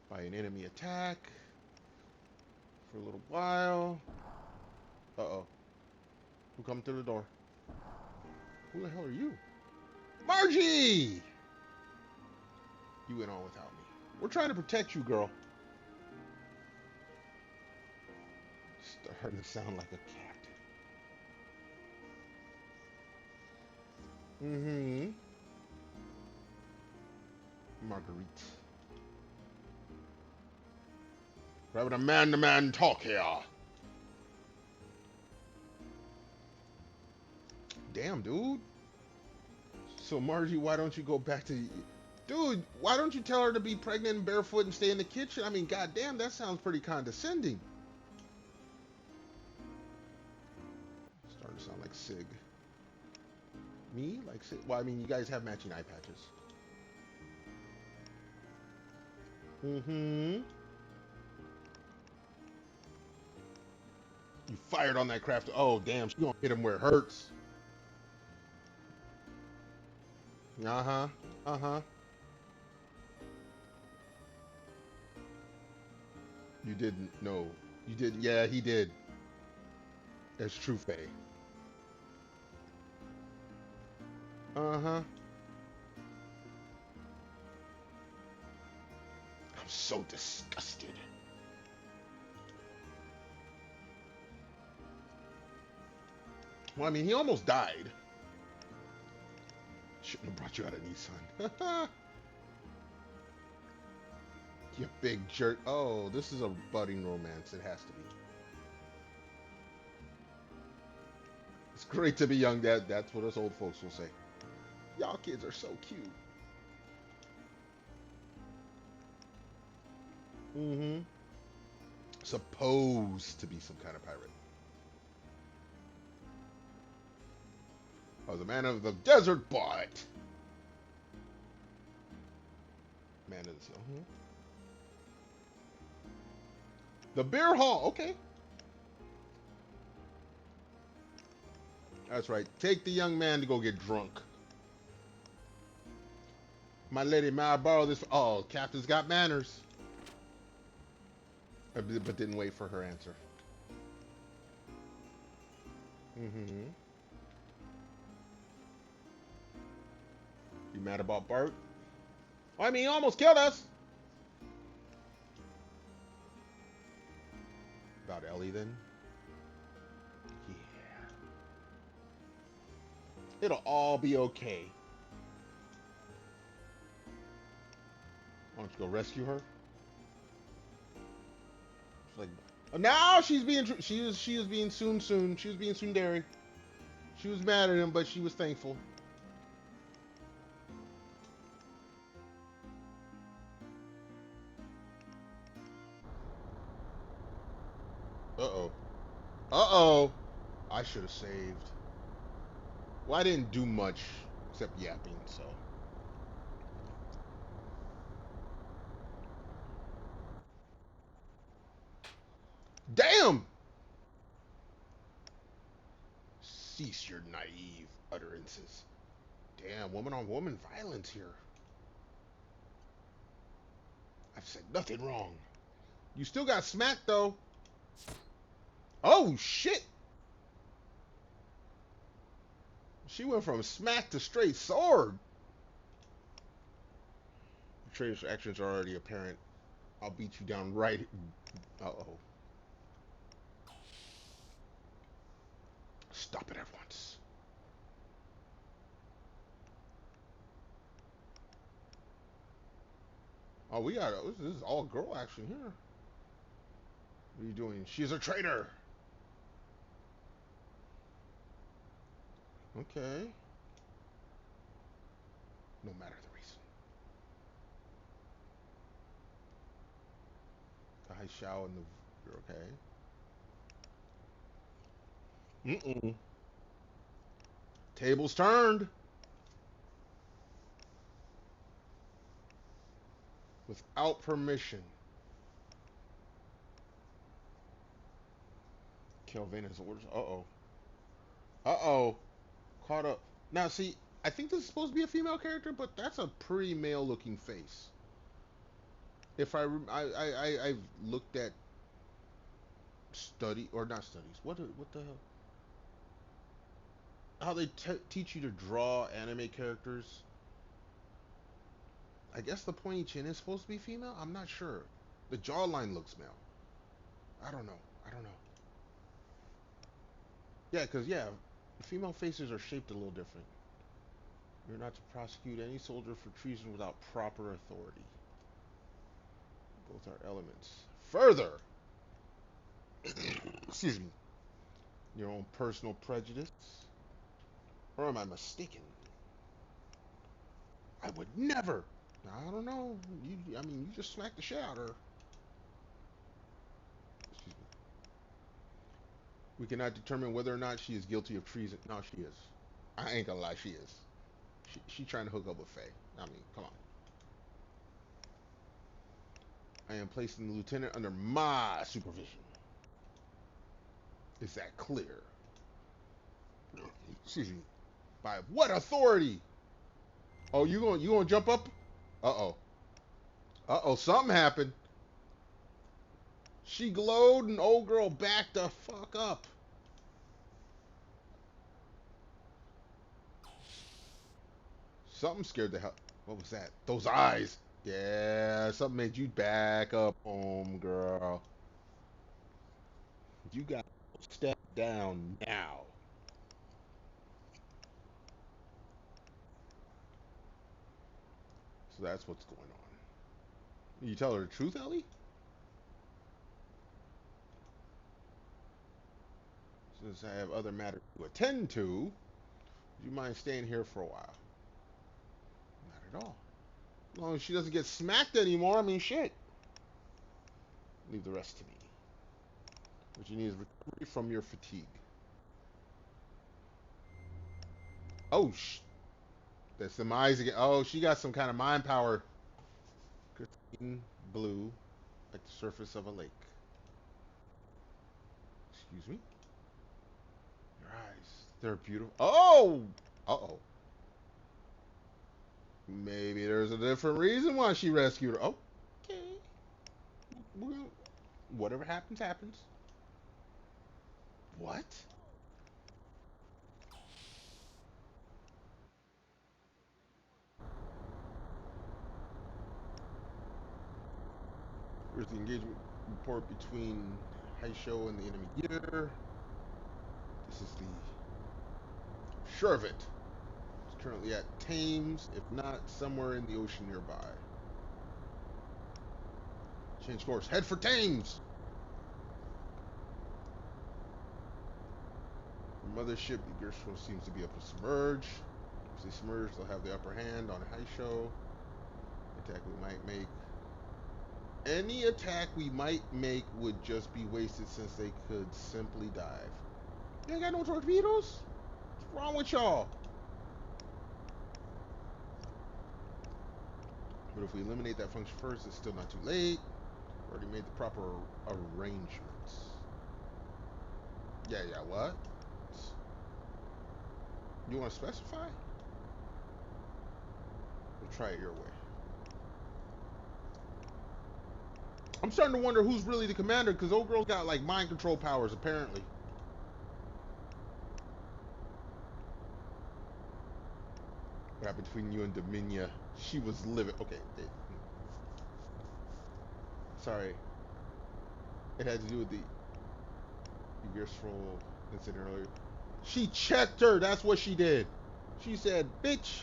By an enemy attack. For a little while. Uh-oh. Who come through the door? Who the hell are you? Margie! You went on without me. We're trying to protect you, girl. Starting to sound like a cat. Mm-hmm. Marguerite. We're having a man-to-man talk here. Damn, dude. So, Margie, why don't you go back to... Dude, why don't you tell her to be pregnant and barefoot and stay in the kitchen? I mean, goddamn, that sounds pretty condescending. Starting to sound like Sig. Me? Like Sig? Well, I mean, you guys have matching eye patches. Mm-hmm. You fired on that craft. Oh, damn, she's gonna hit him where it hurts. Uh-huh. Uh-huh. You didn't know. You did. Yeah, he did. That's true, Faye. Uh-huh. I'm so disgusted. Well, I mean, he almost died. Shouldn't have brought you out of Nissan. You big jerk. Oh, this is a budding romance. It has to be. It's great to be young. That's what us old folks will say. Y'all kids are so cute. Mm-hmm. Supposed to be some kind of pirate. Oh, the man of the desert, but man of the sea. The beer hall. Okay. That's right. Take the young man to go get drunk. My lady, may I borrow this? Oh, Captain's got manners. But didn't wait for her answer. Mm-hmm. You mad about Bart? Oh, I mean, he almost killed us. About Ellie, then? Yeah. It'll all be okay. Why don't you go rescue her? She's like, oh, now she's being, she was being soon. She was being tsundere. She was mad at him, but she was thankful. Uh-oh. Uh-oh. I should have saved. Well, I didn't do much except yapping, so. Damn! Cease your naive utterances. Damn, woman on woman violence here. I've said nothing wrong. You still got smacked, though. Oh, shit! She went from smack to straight sword. Betrayer's actions are already apparent. I'll beat you down right. Uh-oh. Oh, we got this is all girl action here. What are you doing? She's a traitor. Okay. No matter the reason. The Hai Shao and the you're okay. Mm-mm. Tables turned. Without permission. Kelvina's orders. Uh-oh. Uh-oh. Caught up. Now, see, I think this is supposed to be a female character, but that's a pretty male-looking face. If I've looked at study or not studies. What the hell? How they teach you to draw anime characters. I guess the pointy chin is supposed to be female. I'm not sure. The jawline looks male. I don't know. I don't know. Yeah, because yeah, female faces are shaped a little different. You're not to prosecute any soldier for treason without proper authority. Both are elements. Further, excuse me, your own personal prejudice, or am I mistaken? I would never. I don't know. I mean, you just smacked the shit out of her. Excuse me. We cannot determine whether or not she is guilty of treason. No, she is. I ain't gonna lie, she is. She trying to hook up with Faye. I mean, come on. I am placing the lieutenant under my supervision. Is that clear? Excuse me. By what authority? Oh, you gonna jump up? Uh-oh. Uh-oh, something happened. She glowed and old girl backed the fuck up. Something scared the hell. What was that? Those eyes. Yeah, something made you back up, home girl. You got to step down now. So that's what's going on. You tell her the truth, Ellie? Since I have other matters to attend to, would you mind staying here for a while? Not at all. As long as she doesn't get smacked anymore, I mean, shit. Leave the rest to me. What you need is recovery from your fatigue. Oh, that's some eyes again. Oh, she got some kind of mind power. Crystalline blue, like the surface of a lake. Excuse me? Your eyes. They're beautiful. Oh! Uh-oh. Maybe there's a different reason why she rescued her. Okay. Whatever happens, happens. What? Here's the engagement report between Haisho and the enemy gear. This is the Shervit. It's currently at Thames, if not somewhere in the ocean nearby. Change course. Head for Thames! The mothership, the Gershwin seems to be up to submerge. If they submerge, they'll have the upper hand on Haisho. Attack we might make. Any attack we might make would just be wasted since they could simply dive. You ain't got no torpedoes? What's wrong with y'all? But if we eliminate that function first, it's still not too late. Already made the proper arrangements. Yeah, what? You want to specify? We'll try it your way. I'm starting to wonder who's really the commander, because old girl's got, like, mind control powers, apparently. What happened between you and Dominia? She was livid. Okay. Sorry. It had to do with the Gearstroll incident earlier. She checked her. That's what she did. She said, bitch,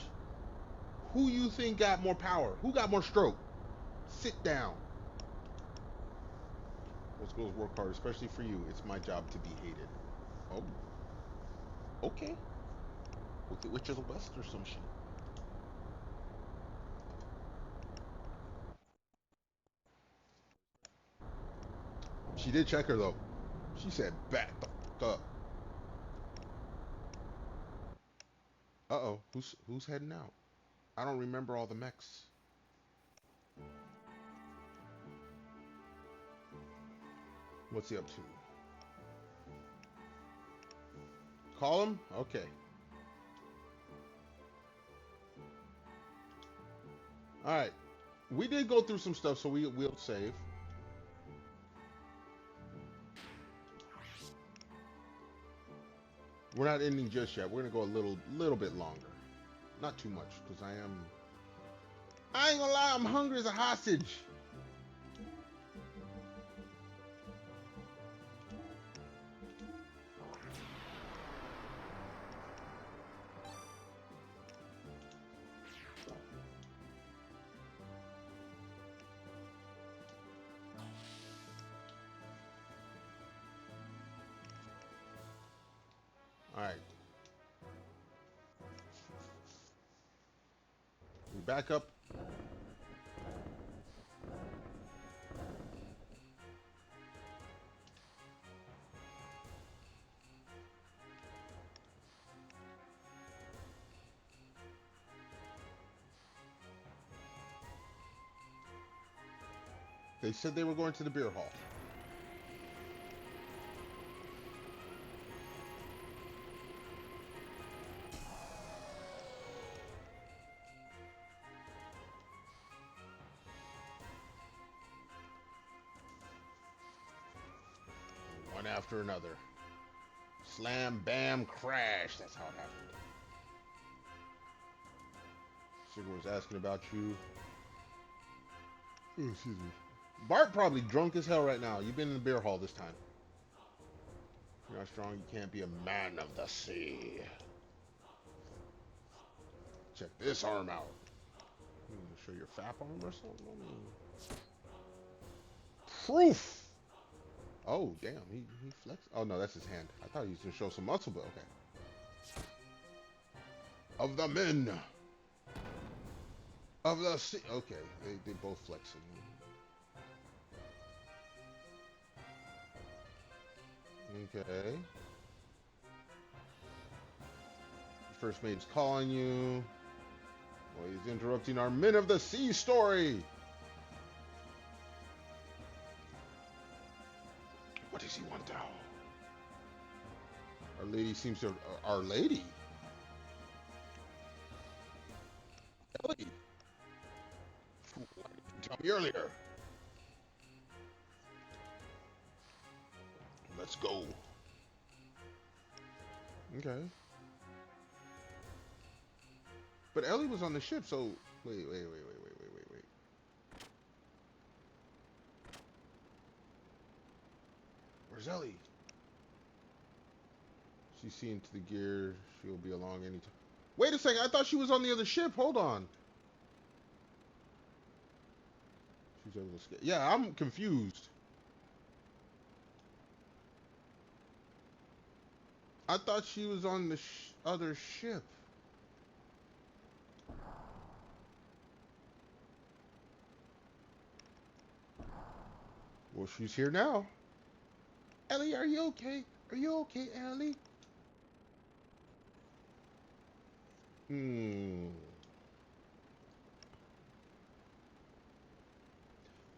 who you think got more power? Who got more stroke? Sit down. Most girls work hard, especially for you. It's my job to be hated. Oh, okay. With the Witch of the West or some shit. She did check her though. She said, "Back the fuck up." Uh-oh. Who's heading out? I don't remember all the mechs. What's he up to? Call him? Okay. Alright. We did go through some stuff, so we'll save. We're not ending just yet. We're gonna go a little bit longer. Not too much, because I ain't gonna lie, I'm hungry as a hostage. Alright. We back up. They said they were going to the beer hall. One after another. Slam, bam, crash. That's how it happened. Sugar was asking about you. Ooh, excuse me. Bart probably drunk as hell right now. You've been in the beer hall this time. You're not strong. You can't be a man of the sea. Check this arm out. Show your fap arm or something? Proof! Oh, damn. He flexed. Oh, no, that's his hand. I thought he was going to show some muscle, but okay. Of the men. Of the sea. Okay, they both flexing. Okay. First mate's calling you. Well, he's interrupting our Men of the Sea story. What does he want now? Our lady seems to... Our lady? Ellie? Why didn't you tell me earlier? Let's go. Okay. But Ellie was on the ship, so... Wait. Where's Ellie? She's seeing to the gear. She'll be along anytime. Wait a second. I thought she was on the other ship. Hold on. She's able to escape. Yeah, I'm confused. I thought she was on the other ship. Well, she's here now. Ellie, are you okay? Are you okay, Ellie?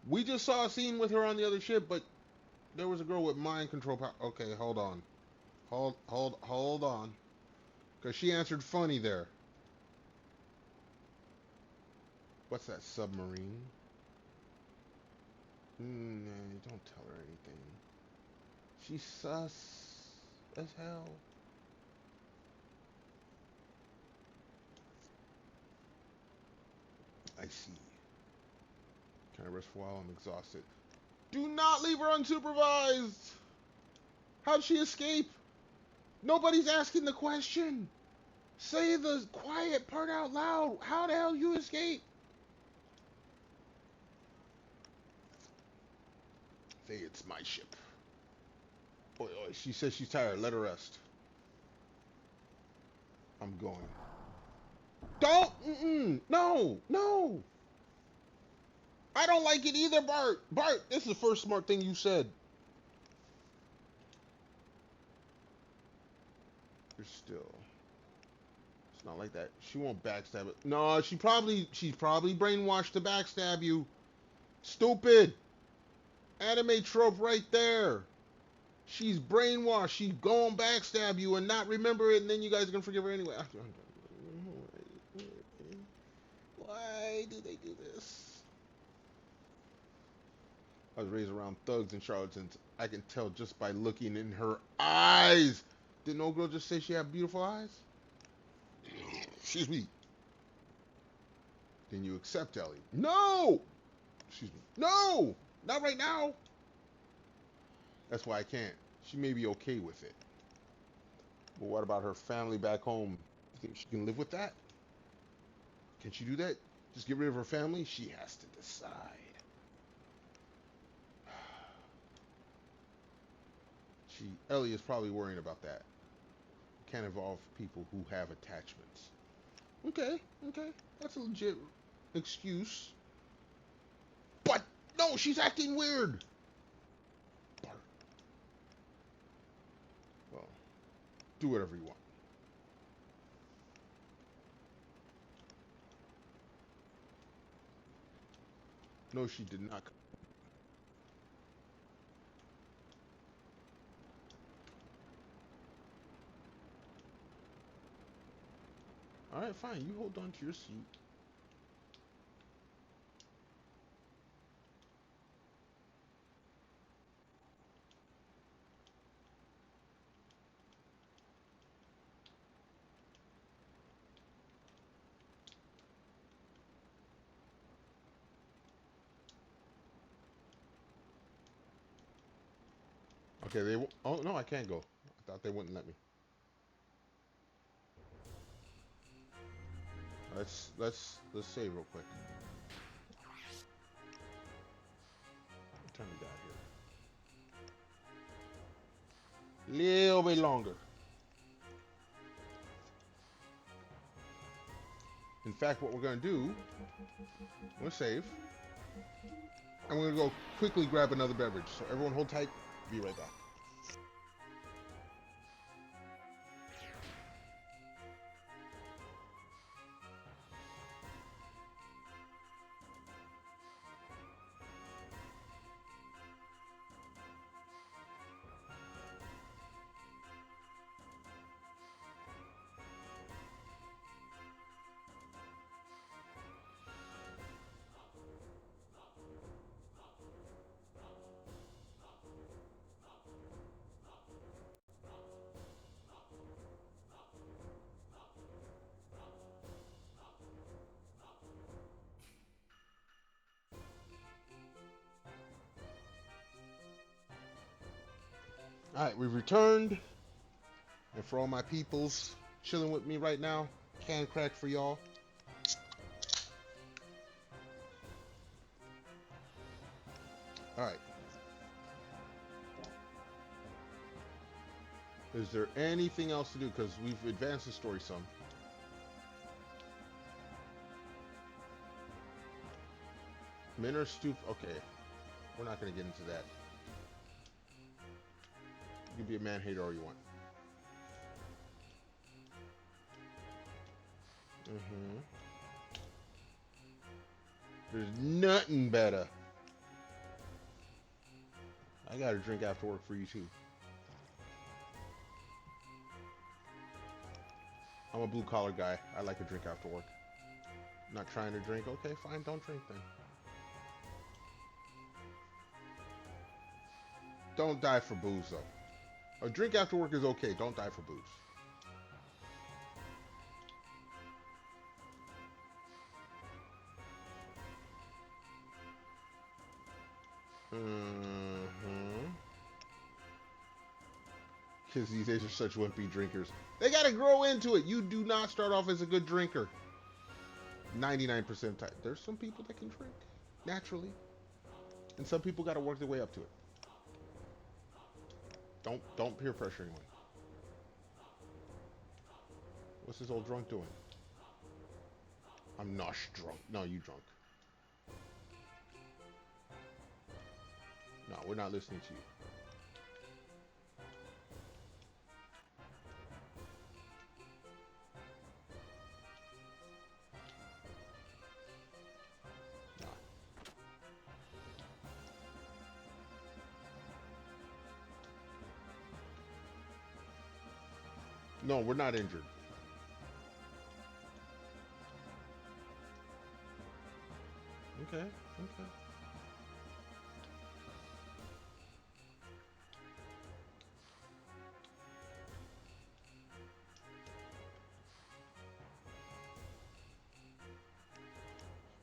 We just saw a scene with her on the other ship, but there was a girl with mind control power. Okay, hold on. Hold on. Because she answered funny there. What's that, submarine? Don't tell her anything. She's sus as hell. I see. Can I rest for a while? I'm exhausted. Do not leave her unsupervised! How'd she escape? Nobody's asking the question. Say the quiet part out loud. How the hell you escape? Hey, it's my ship. Oi, oi, she says she's tired. Let her rest. I'm going. Don't! No! No! I don't like it either, Bart! Bart, this is the first smart thing you said. You're still... It's not like that. She won't backstab it. No, she's probably brainwashed to backstab you. Stupid! Anime trope right there. She's brainwashed. She's going backstab you and not remember it, and then you guys are gonna forgive her anyway. Why do they do this? I was raised around thugs and charlatans. I can tell just by looking in her eyes. Didn't old girl just say she had beautiful eyes? Excuse me. Then you accept Ellie. No! Excuse me. No! Not right now. That's why I can't. She may be okay with it. But what about her family back home? You think she can live with that? Can she do that? Just get rid of her family? She has to decide. Ellie is probably worrying about that. Can't involve people who have attachments. Okay. That's a legit excuse. But no, she's acting weird. Well, do whatever you want. No, she did not. All right, fine. You hold on to your seat. Okay, they. Oh no, I can't go. I thought they wouldn't let me. Let's save real quick. What time we got here? Little bit longer. In fact, what we're gonna do, I'm gonna save. I'm gonna go quickly grab another beverage. So everyone hold tight. Be right back. All right, we've returned, and for all my peoples chilling with me right now, can crack for y'all. All right. Is there anything else to do? Because we've advanced the story some. Men are stupid. Okay, we're not going to get into that. You can be a man hater all you want. There's nothing better. I got a drink after work for you too. I'm a blue collar guy. I like a drink after work. Not trying to drink. Okay, fine. Don't drink then. Don't die for booze though. A drink after work is okay. Don't die for booze. Kids these days are such wimpy drinkers. They gotta grow into it. You do not start off as a good drinker. 99% of the time. There's some people that can drink naturally. And some people gotta work their way up to it. Don't peer pressure anyone. What's this old drunk doing? I'm not drunk. No, you drunk. No, we're not listening to you. No, we're not injured. Okay, okay.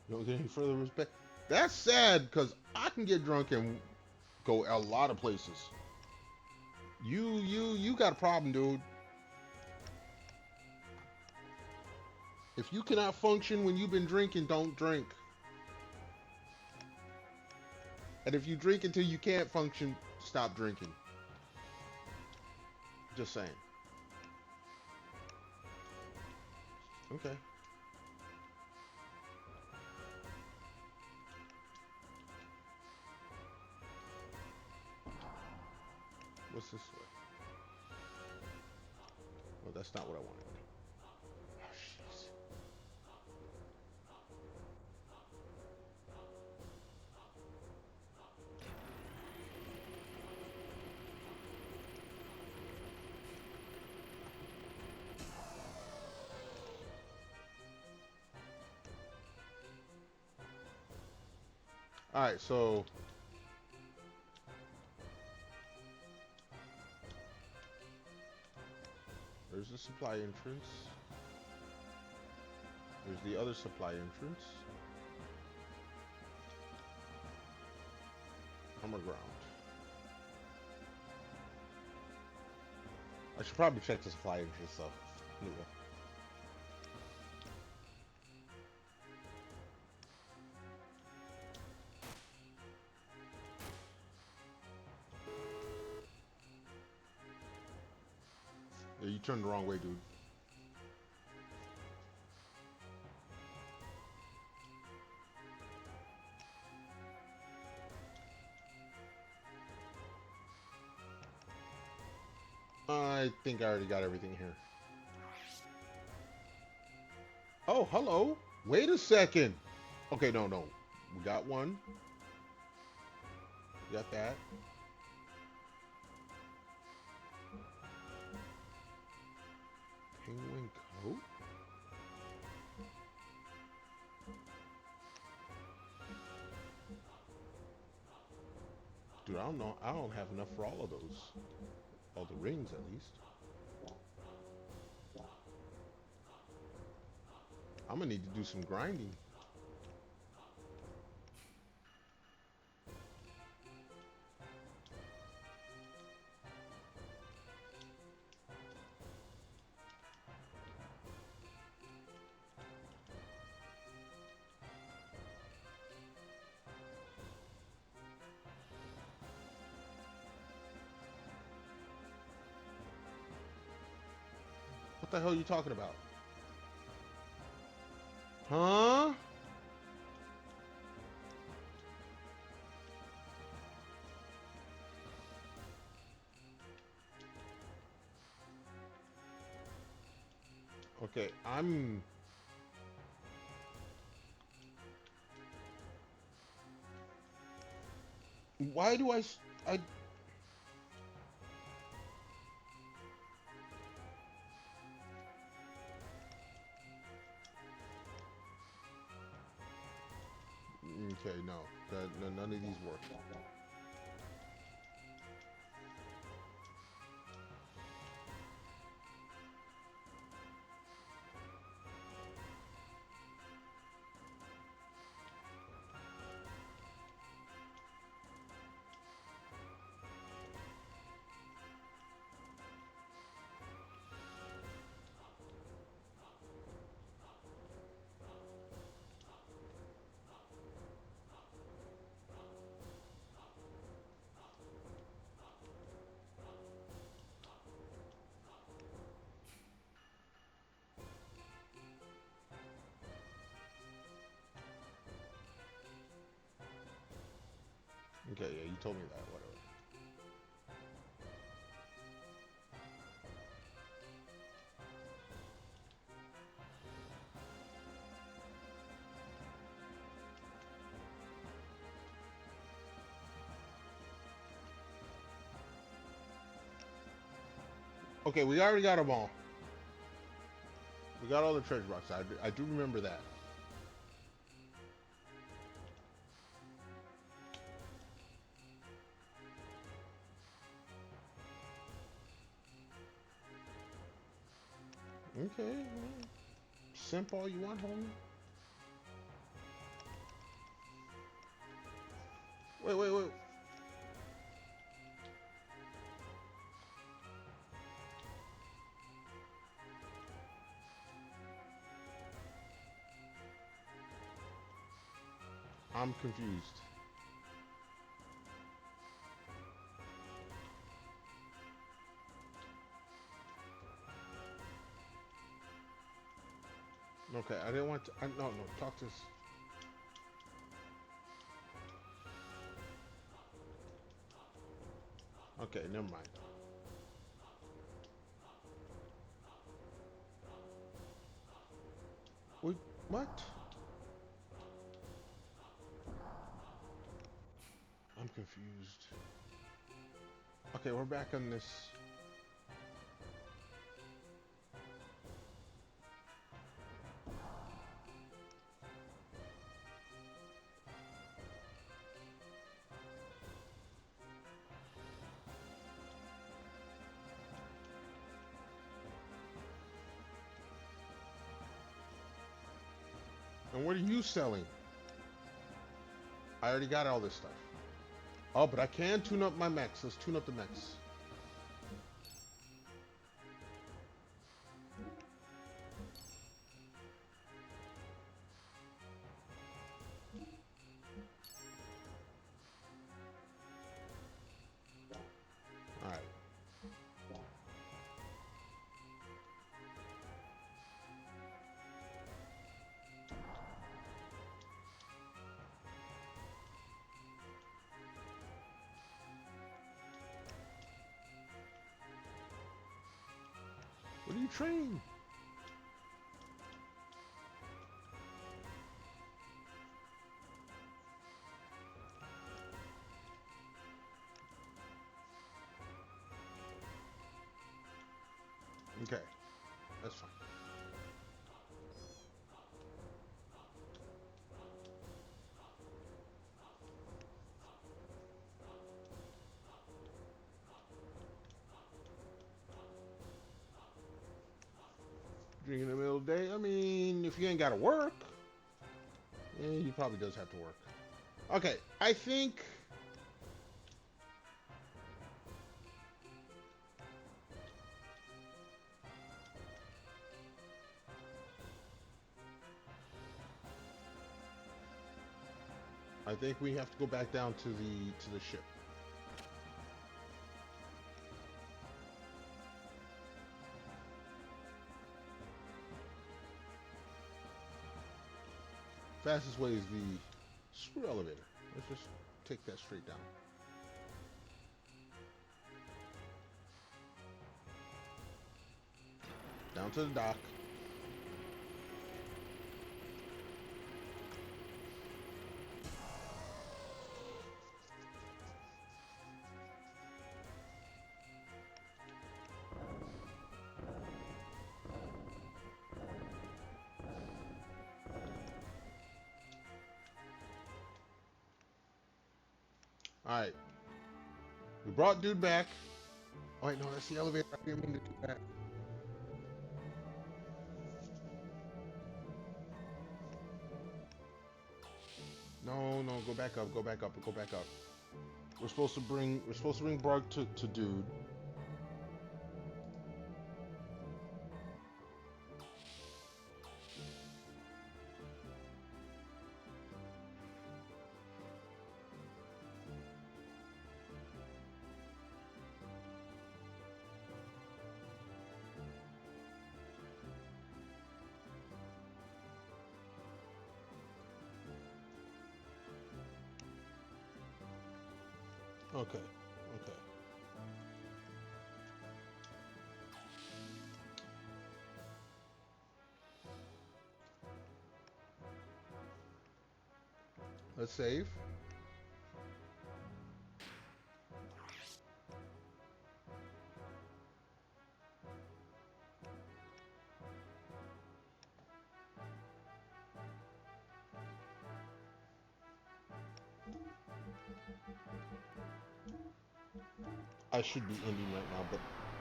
You don't get any further respect. That's sad because I can get drunk and go a lot of places. You got a problem, dude. If you cannot function when you've been drinking, don't drink. And if you drink until you can't function, stop drinking. Just saying. Okay. What's this way? Well, that's not what I wanted. Oh, jeez. All right, so there's the supply entrance. There's the other supply entrance. Armor ground. I should probably check the supply entrance though. Anyway. Yeah, you turned the wrong way, dude. I think I already got everything here. Oh, hello. Wait a second. Okay, no. We got one. We got that. Penguin coat? Dude, I don't know. I don't have enough for all of those. All the rings, at least. I'm gonna need to do some grinding. What the hell are you talking about? Huh? Okay, I'm... Why do I... Okay, no. None of these work. Okay, yeah, you told me that. Whatever. Okay, we already got them all. We got all the treasure boxes. I do remember that. Okay. Well, simp all you want, homie. Wait, wait, wait. I'm confused. Okay, I didn't want to. No, no, talk to us. Okay, never mind. Wait, what? I'm confused. Okay, we're back on this. And what are you selling? I already got all this stuff. Oh, but I can tune up my mechs. Let's tune up the mechs. All right. What are you training? Okay, that's fine. Drinking in the middle of the day. I mean, if you ain't got to work, yeah, he probably does have to work. Okay, I think. I think we have to go back down to the ship. Fastest way is the screw elevator. Let's just take that straight down. Down to the dock. All right. We brought dude back. Oh wait, no, that's the elevator. I didn't mean to do that. No, no, go back up, go back up, go back up. We're supposed to bring Brug to dude. Okay. Okay. Let's save. I should be ending right now, but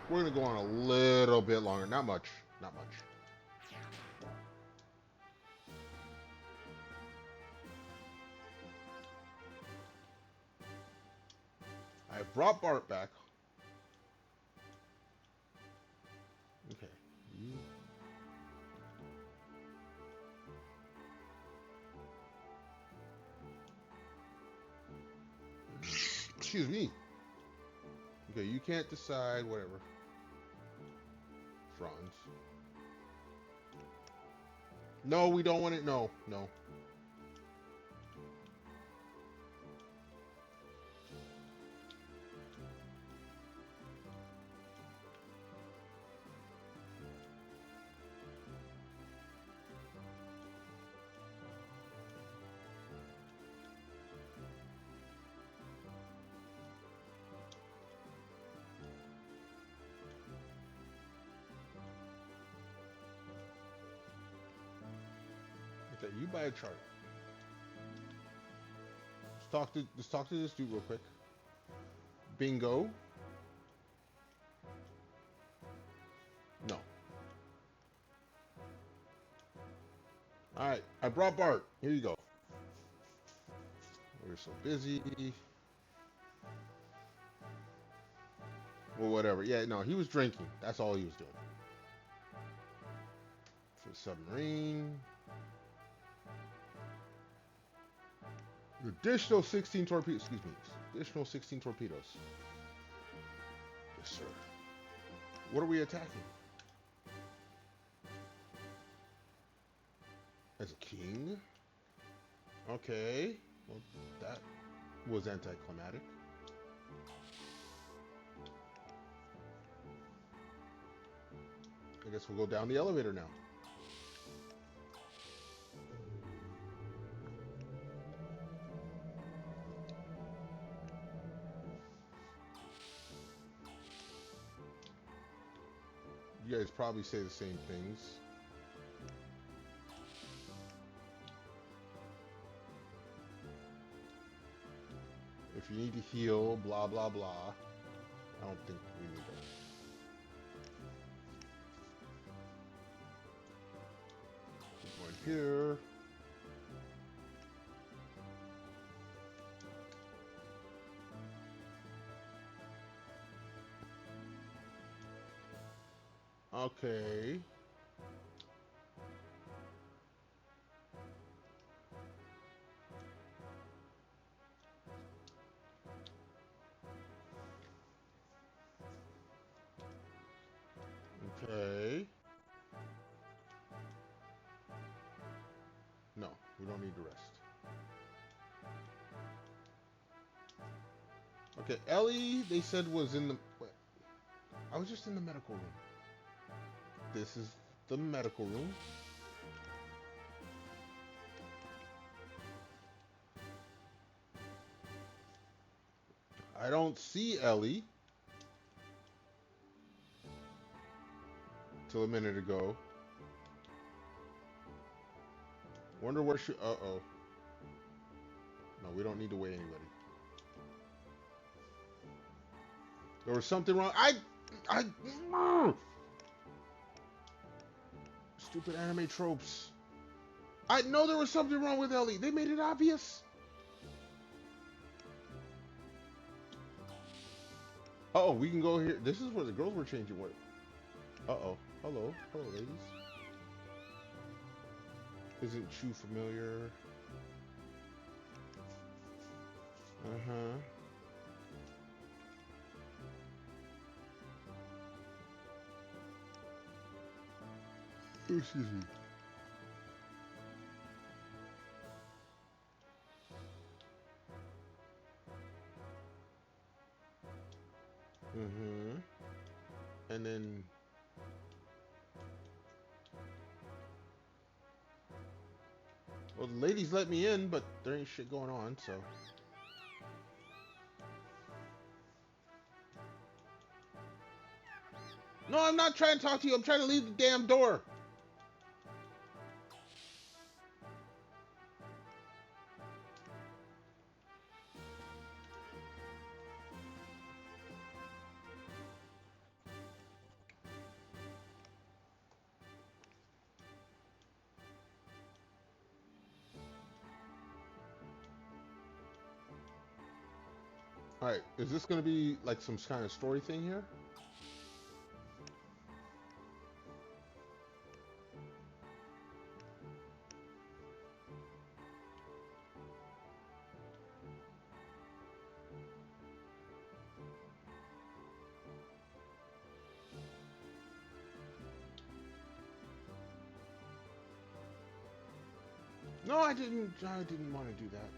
we're gonna go on a little bit longer. Not much. Not much. I brought Bart back. Okay. You. Excuse me. Okay, you can't decide. Whatever. Franz. No, we don't want it. No, no. Okay, you buy a chart. Let's talk to this dude real quick. Bingo. No. All right, I brought Bart. Here you go. We're so busy. Well, whatever. Yeah, no, he was drinking. That's all he was doing. For submarine. Additional 16 torpedoes. Excuse me. Additional 16 torpedoes. Yes, sir. What are we attacking? As a king? Okay. Well, that was anticlimactic. I guess we'll go down the elevator now. You guys probably say the same things. If you need to heal, blah, blah, blah. I don't think we need that. Going here. Okay. Okay. No, we don't need to rest. Okay, Ellie, they said was in the... Wait, I was just in the medical room. This is the medical room. I don't see Ellie. Till a minute ago. Wonder where she... Uh-oh. No, we don't need to weigh anybody. There was something wrong. Stupid anime tropes. I know there was something wrong with Ellie. They made it obvious. Uh-oh, we can go here. This is where the girls were changing. What? Uh-oh. Hello. Hello, ladies. Isn't Chu familiar? Uh-huh. Excuse me. Mm-hmm. And then, well, the ladies let me in, but there ain't shit going on, so. No, I'm not trying to talk to you. I'm trying to leave the damn door. All right, is this gonna be like some kind of story thing here? No, I didn't. I didn't want to do that.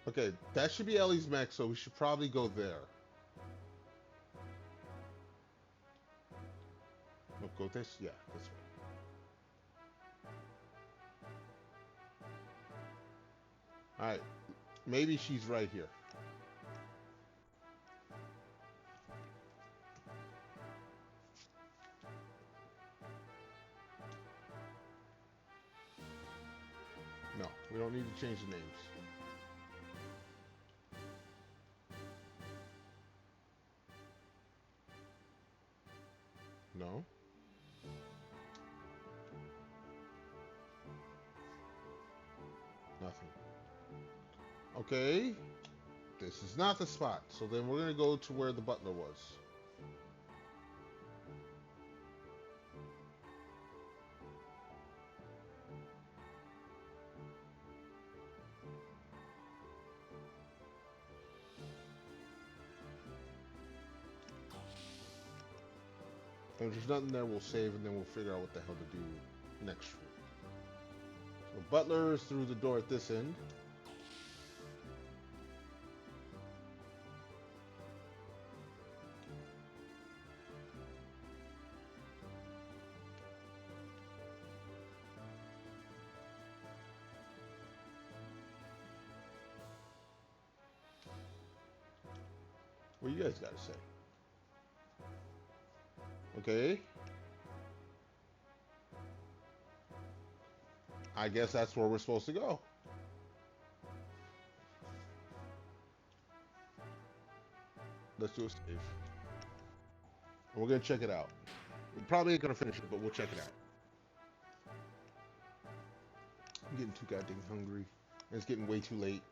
Okay, that should be Ellie's mech, so we should probably go there. No, go this. Yeah, this way. All right, maybe she's right here. No, we don't need to change the names. No. Nothing. Okay, this is not the spot. So then we're gonna go to where the butler was. And if there's nothing there, we'll save and then we'll figure out what the hell to do next. So butler is through the door at this end. What you guys got to say? Okay. I guess that's where we're supposed to go. Let's do a save. And we're gonna check it out. We probably ain't gonna finish it, but we'll check it out. I'm getting too goddamn hungry. And it's getting way too late.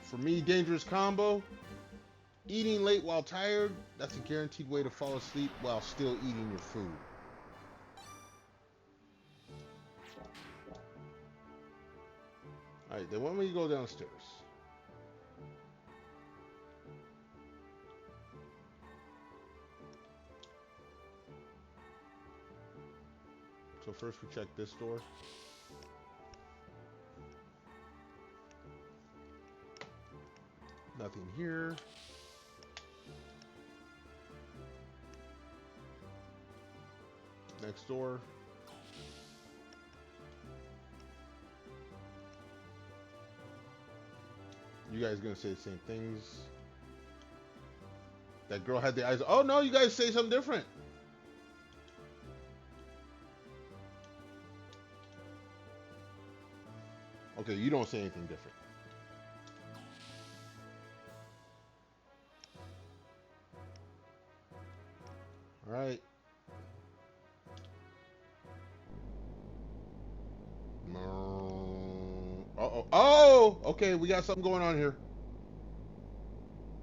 For me, dangerous combo. Eating late while tired, that's a guaranteed way to fall asleep while still eating your food. Alright, then when we go downstairs. So first we check this door. Nothing here. Next door. You guys gonna say the same things? That girl had the eyes. Oh no, you guys say something different. Okay, you don't say anything different. All right. Uh-oh. Oh, okay, we got something going on here.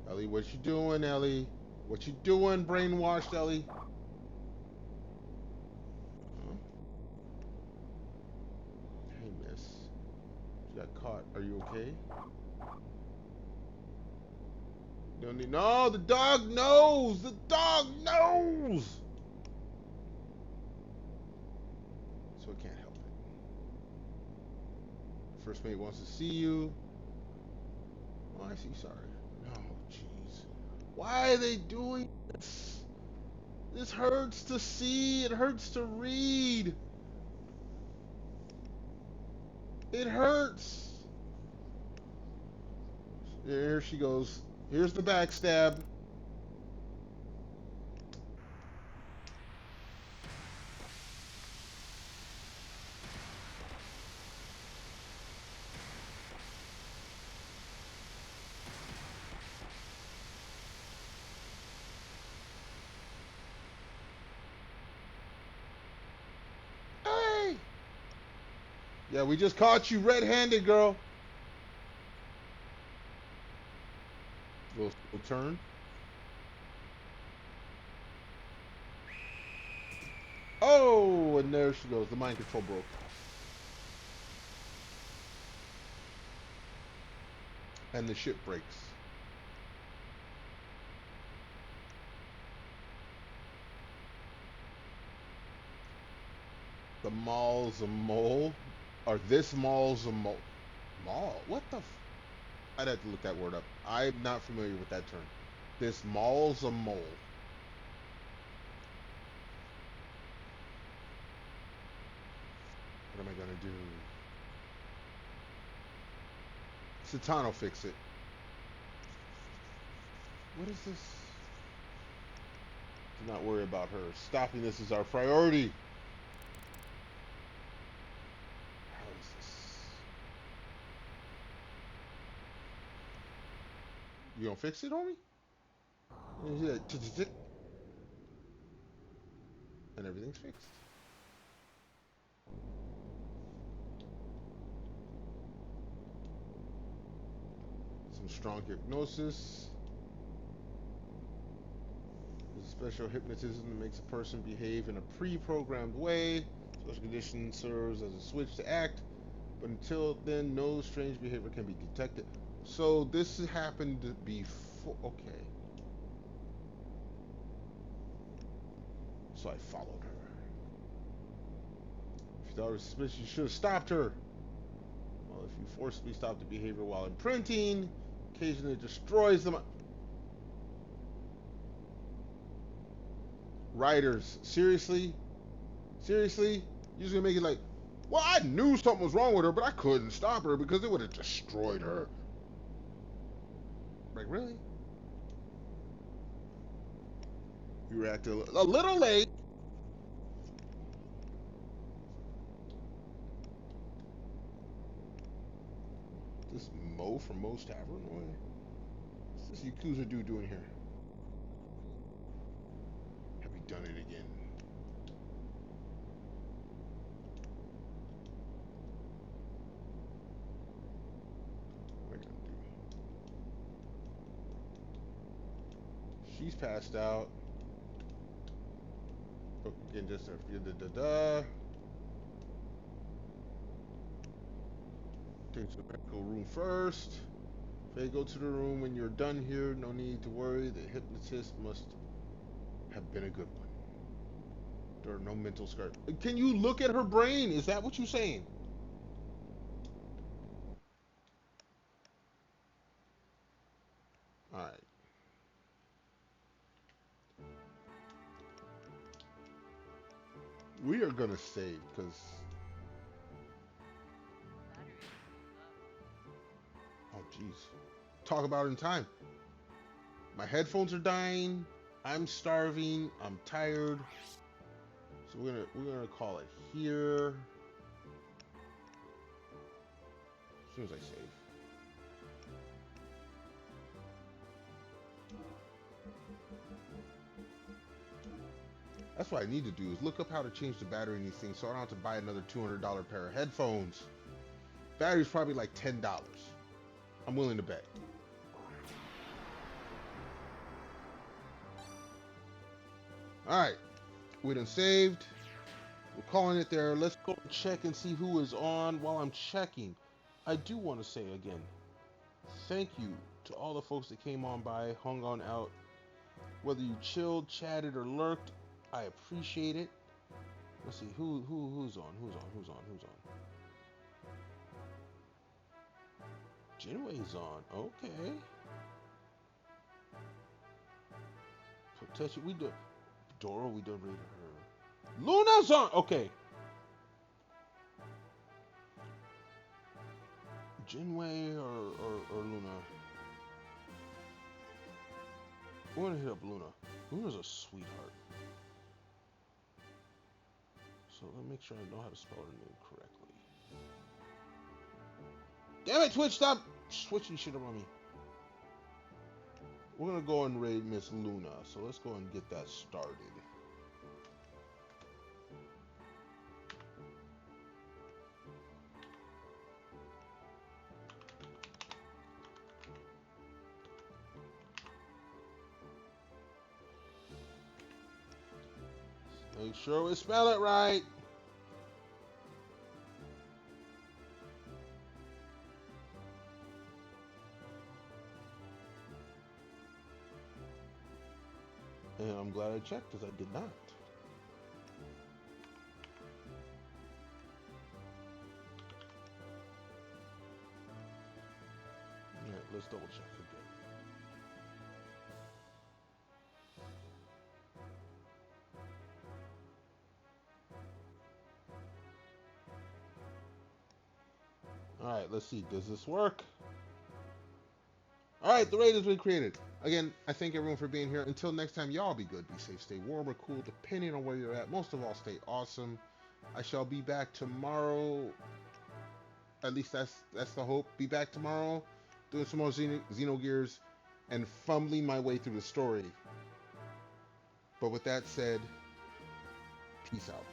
Ellie, what you doing, Ellie? What you doing, brainwashed Ellie? Oh. Hey, miss. You got caught. Are you okay? You don't need. No, the dog knows! The dog knows! So it can't help it. First mate wants to see you. Oh, I see. Sorry. Oh, jeez. Why are they doing this? This hurts to see. It hurts to read. It hurts. There she goes. Here's the backstab. Hey! Yeah, we just caught you red-handed, girl. Little turn. Oh, and there she goes. The mind control broke. And the ship breaks. The mall's a mole? Or this mall's a mole? Mall? What the I'd have to look that word up. I'm not familiar with that term. This mall's a mole. What am I gonna do? Satan will fix it. What is this? Do not worry about her. Stopping this is our priority. How is this? You gonna fix it, homie? And everything's fixed. Some strong hypnosis. There's a special hypnotism that makes a person behave in a pre-programmed way. Special condition serves as a switch to act, but until then, no strange behavior can be detected. So this happened before. Okay. So I followed her. If you thought it was suspicious, you should have stopped her. Well, if you forcibly stop the behavior while imprinting, occasionally it destroys them. Writers, seriously? Seriously? You're just gonna make it like, well, I knew something was wrong with her, but I couldn't stop her because it would have destroyed her. Like, really? You reacted a little late. This Mo from Mo's Tavern? What's this Yakuza dude doing here? Have you done it again? What am I gonna do? She's passed out. Oh, again, just a Take to the medical room first. They go to the room when you're done here. No need to worry. The hypnotist must have been a good one. There are no mental scars. Can you look at her brain? Is that what you're saying? All right. We are gonna save because. Oh, jeez. Talk about it in time. My headphones are dying. I'm starving. I'm tired. So we're gonna call it here. As soon as I save. That's what I need to do is look up how to change the battery in these things so I don't have to buy another $200 pair of headphones. Battery's probably like $10. I'm willing to bet. Alright, we done saved. We're calling it there. Let's go check and see who is on. While I'm checking, I do want to say again, thank you to all the folks that came on by, hung on out. Whether you chilled, chatted, or lurked, I appreciate it. Let's see who's on. Jinwei's on. Okay. Potential. We did. Dora. We done rated her. Luna's on. Okay. Jinwei or Luna. We're gonna hit up Luna. Luna's a sweetheart. So let me make sure I know how to spell her name correctly. Damn it, Twitch, stop switching shit up on me. We're gonna go and raid Miss Luna, so let's go and get that started. Make sure we spell it right. And I'm glad I checked because I did not. Alright, let's double check again. Alright, let's see. Does this work? Alright, the raid has been created. Again, I thank everyone for being here. Until next time, y'all be good, be safe, stay warm or cool, depending on where you're at. Most of all, stay awesome. I shall be back tomorrow. At least that's the hope. Be back tomorrow, doing some more Xenogears and fumbling my way through the story. But with that said, peace out.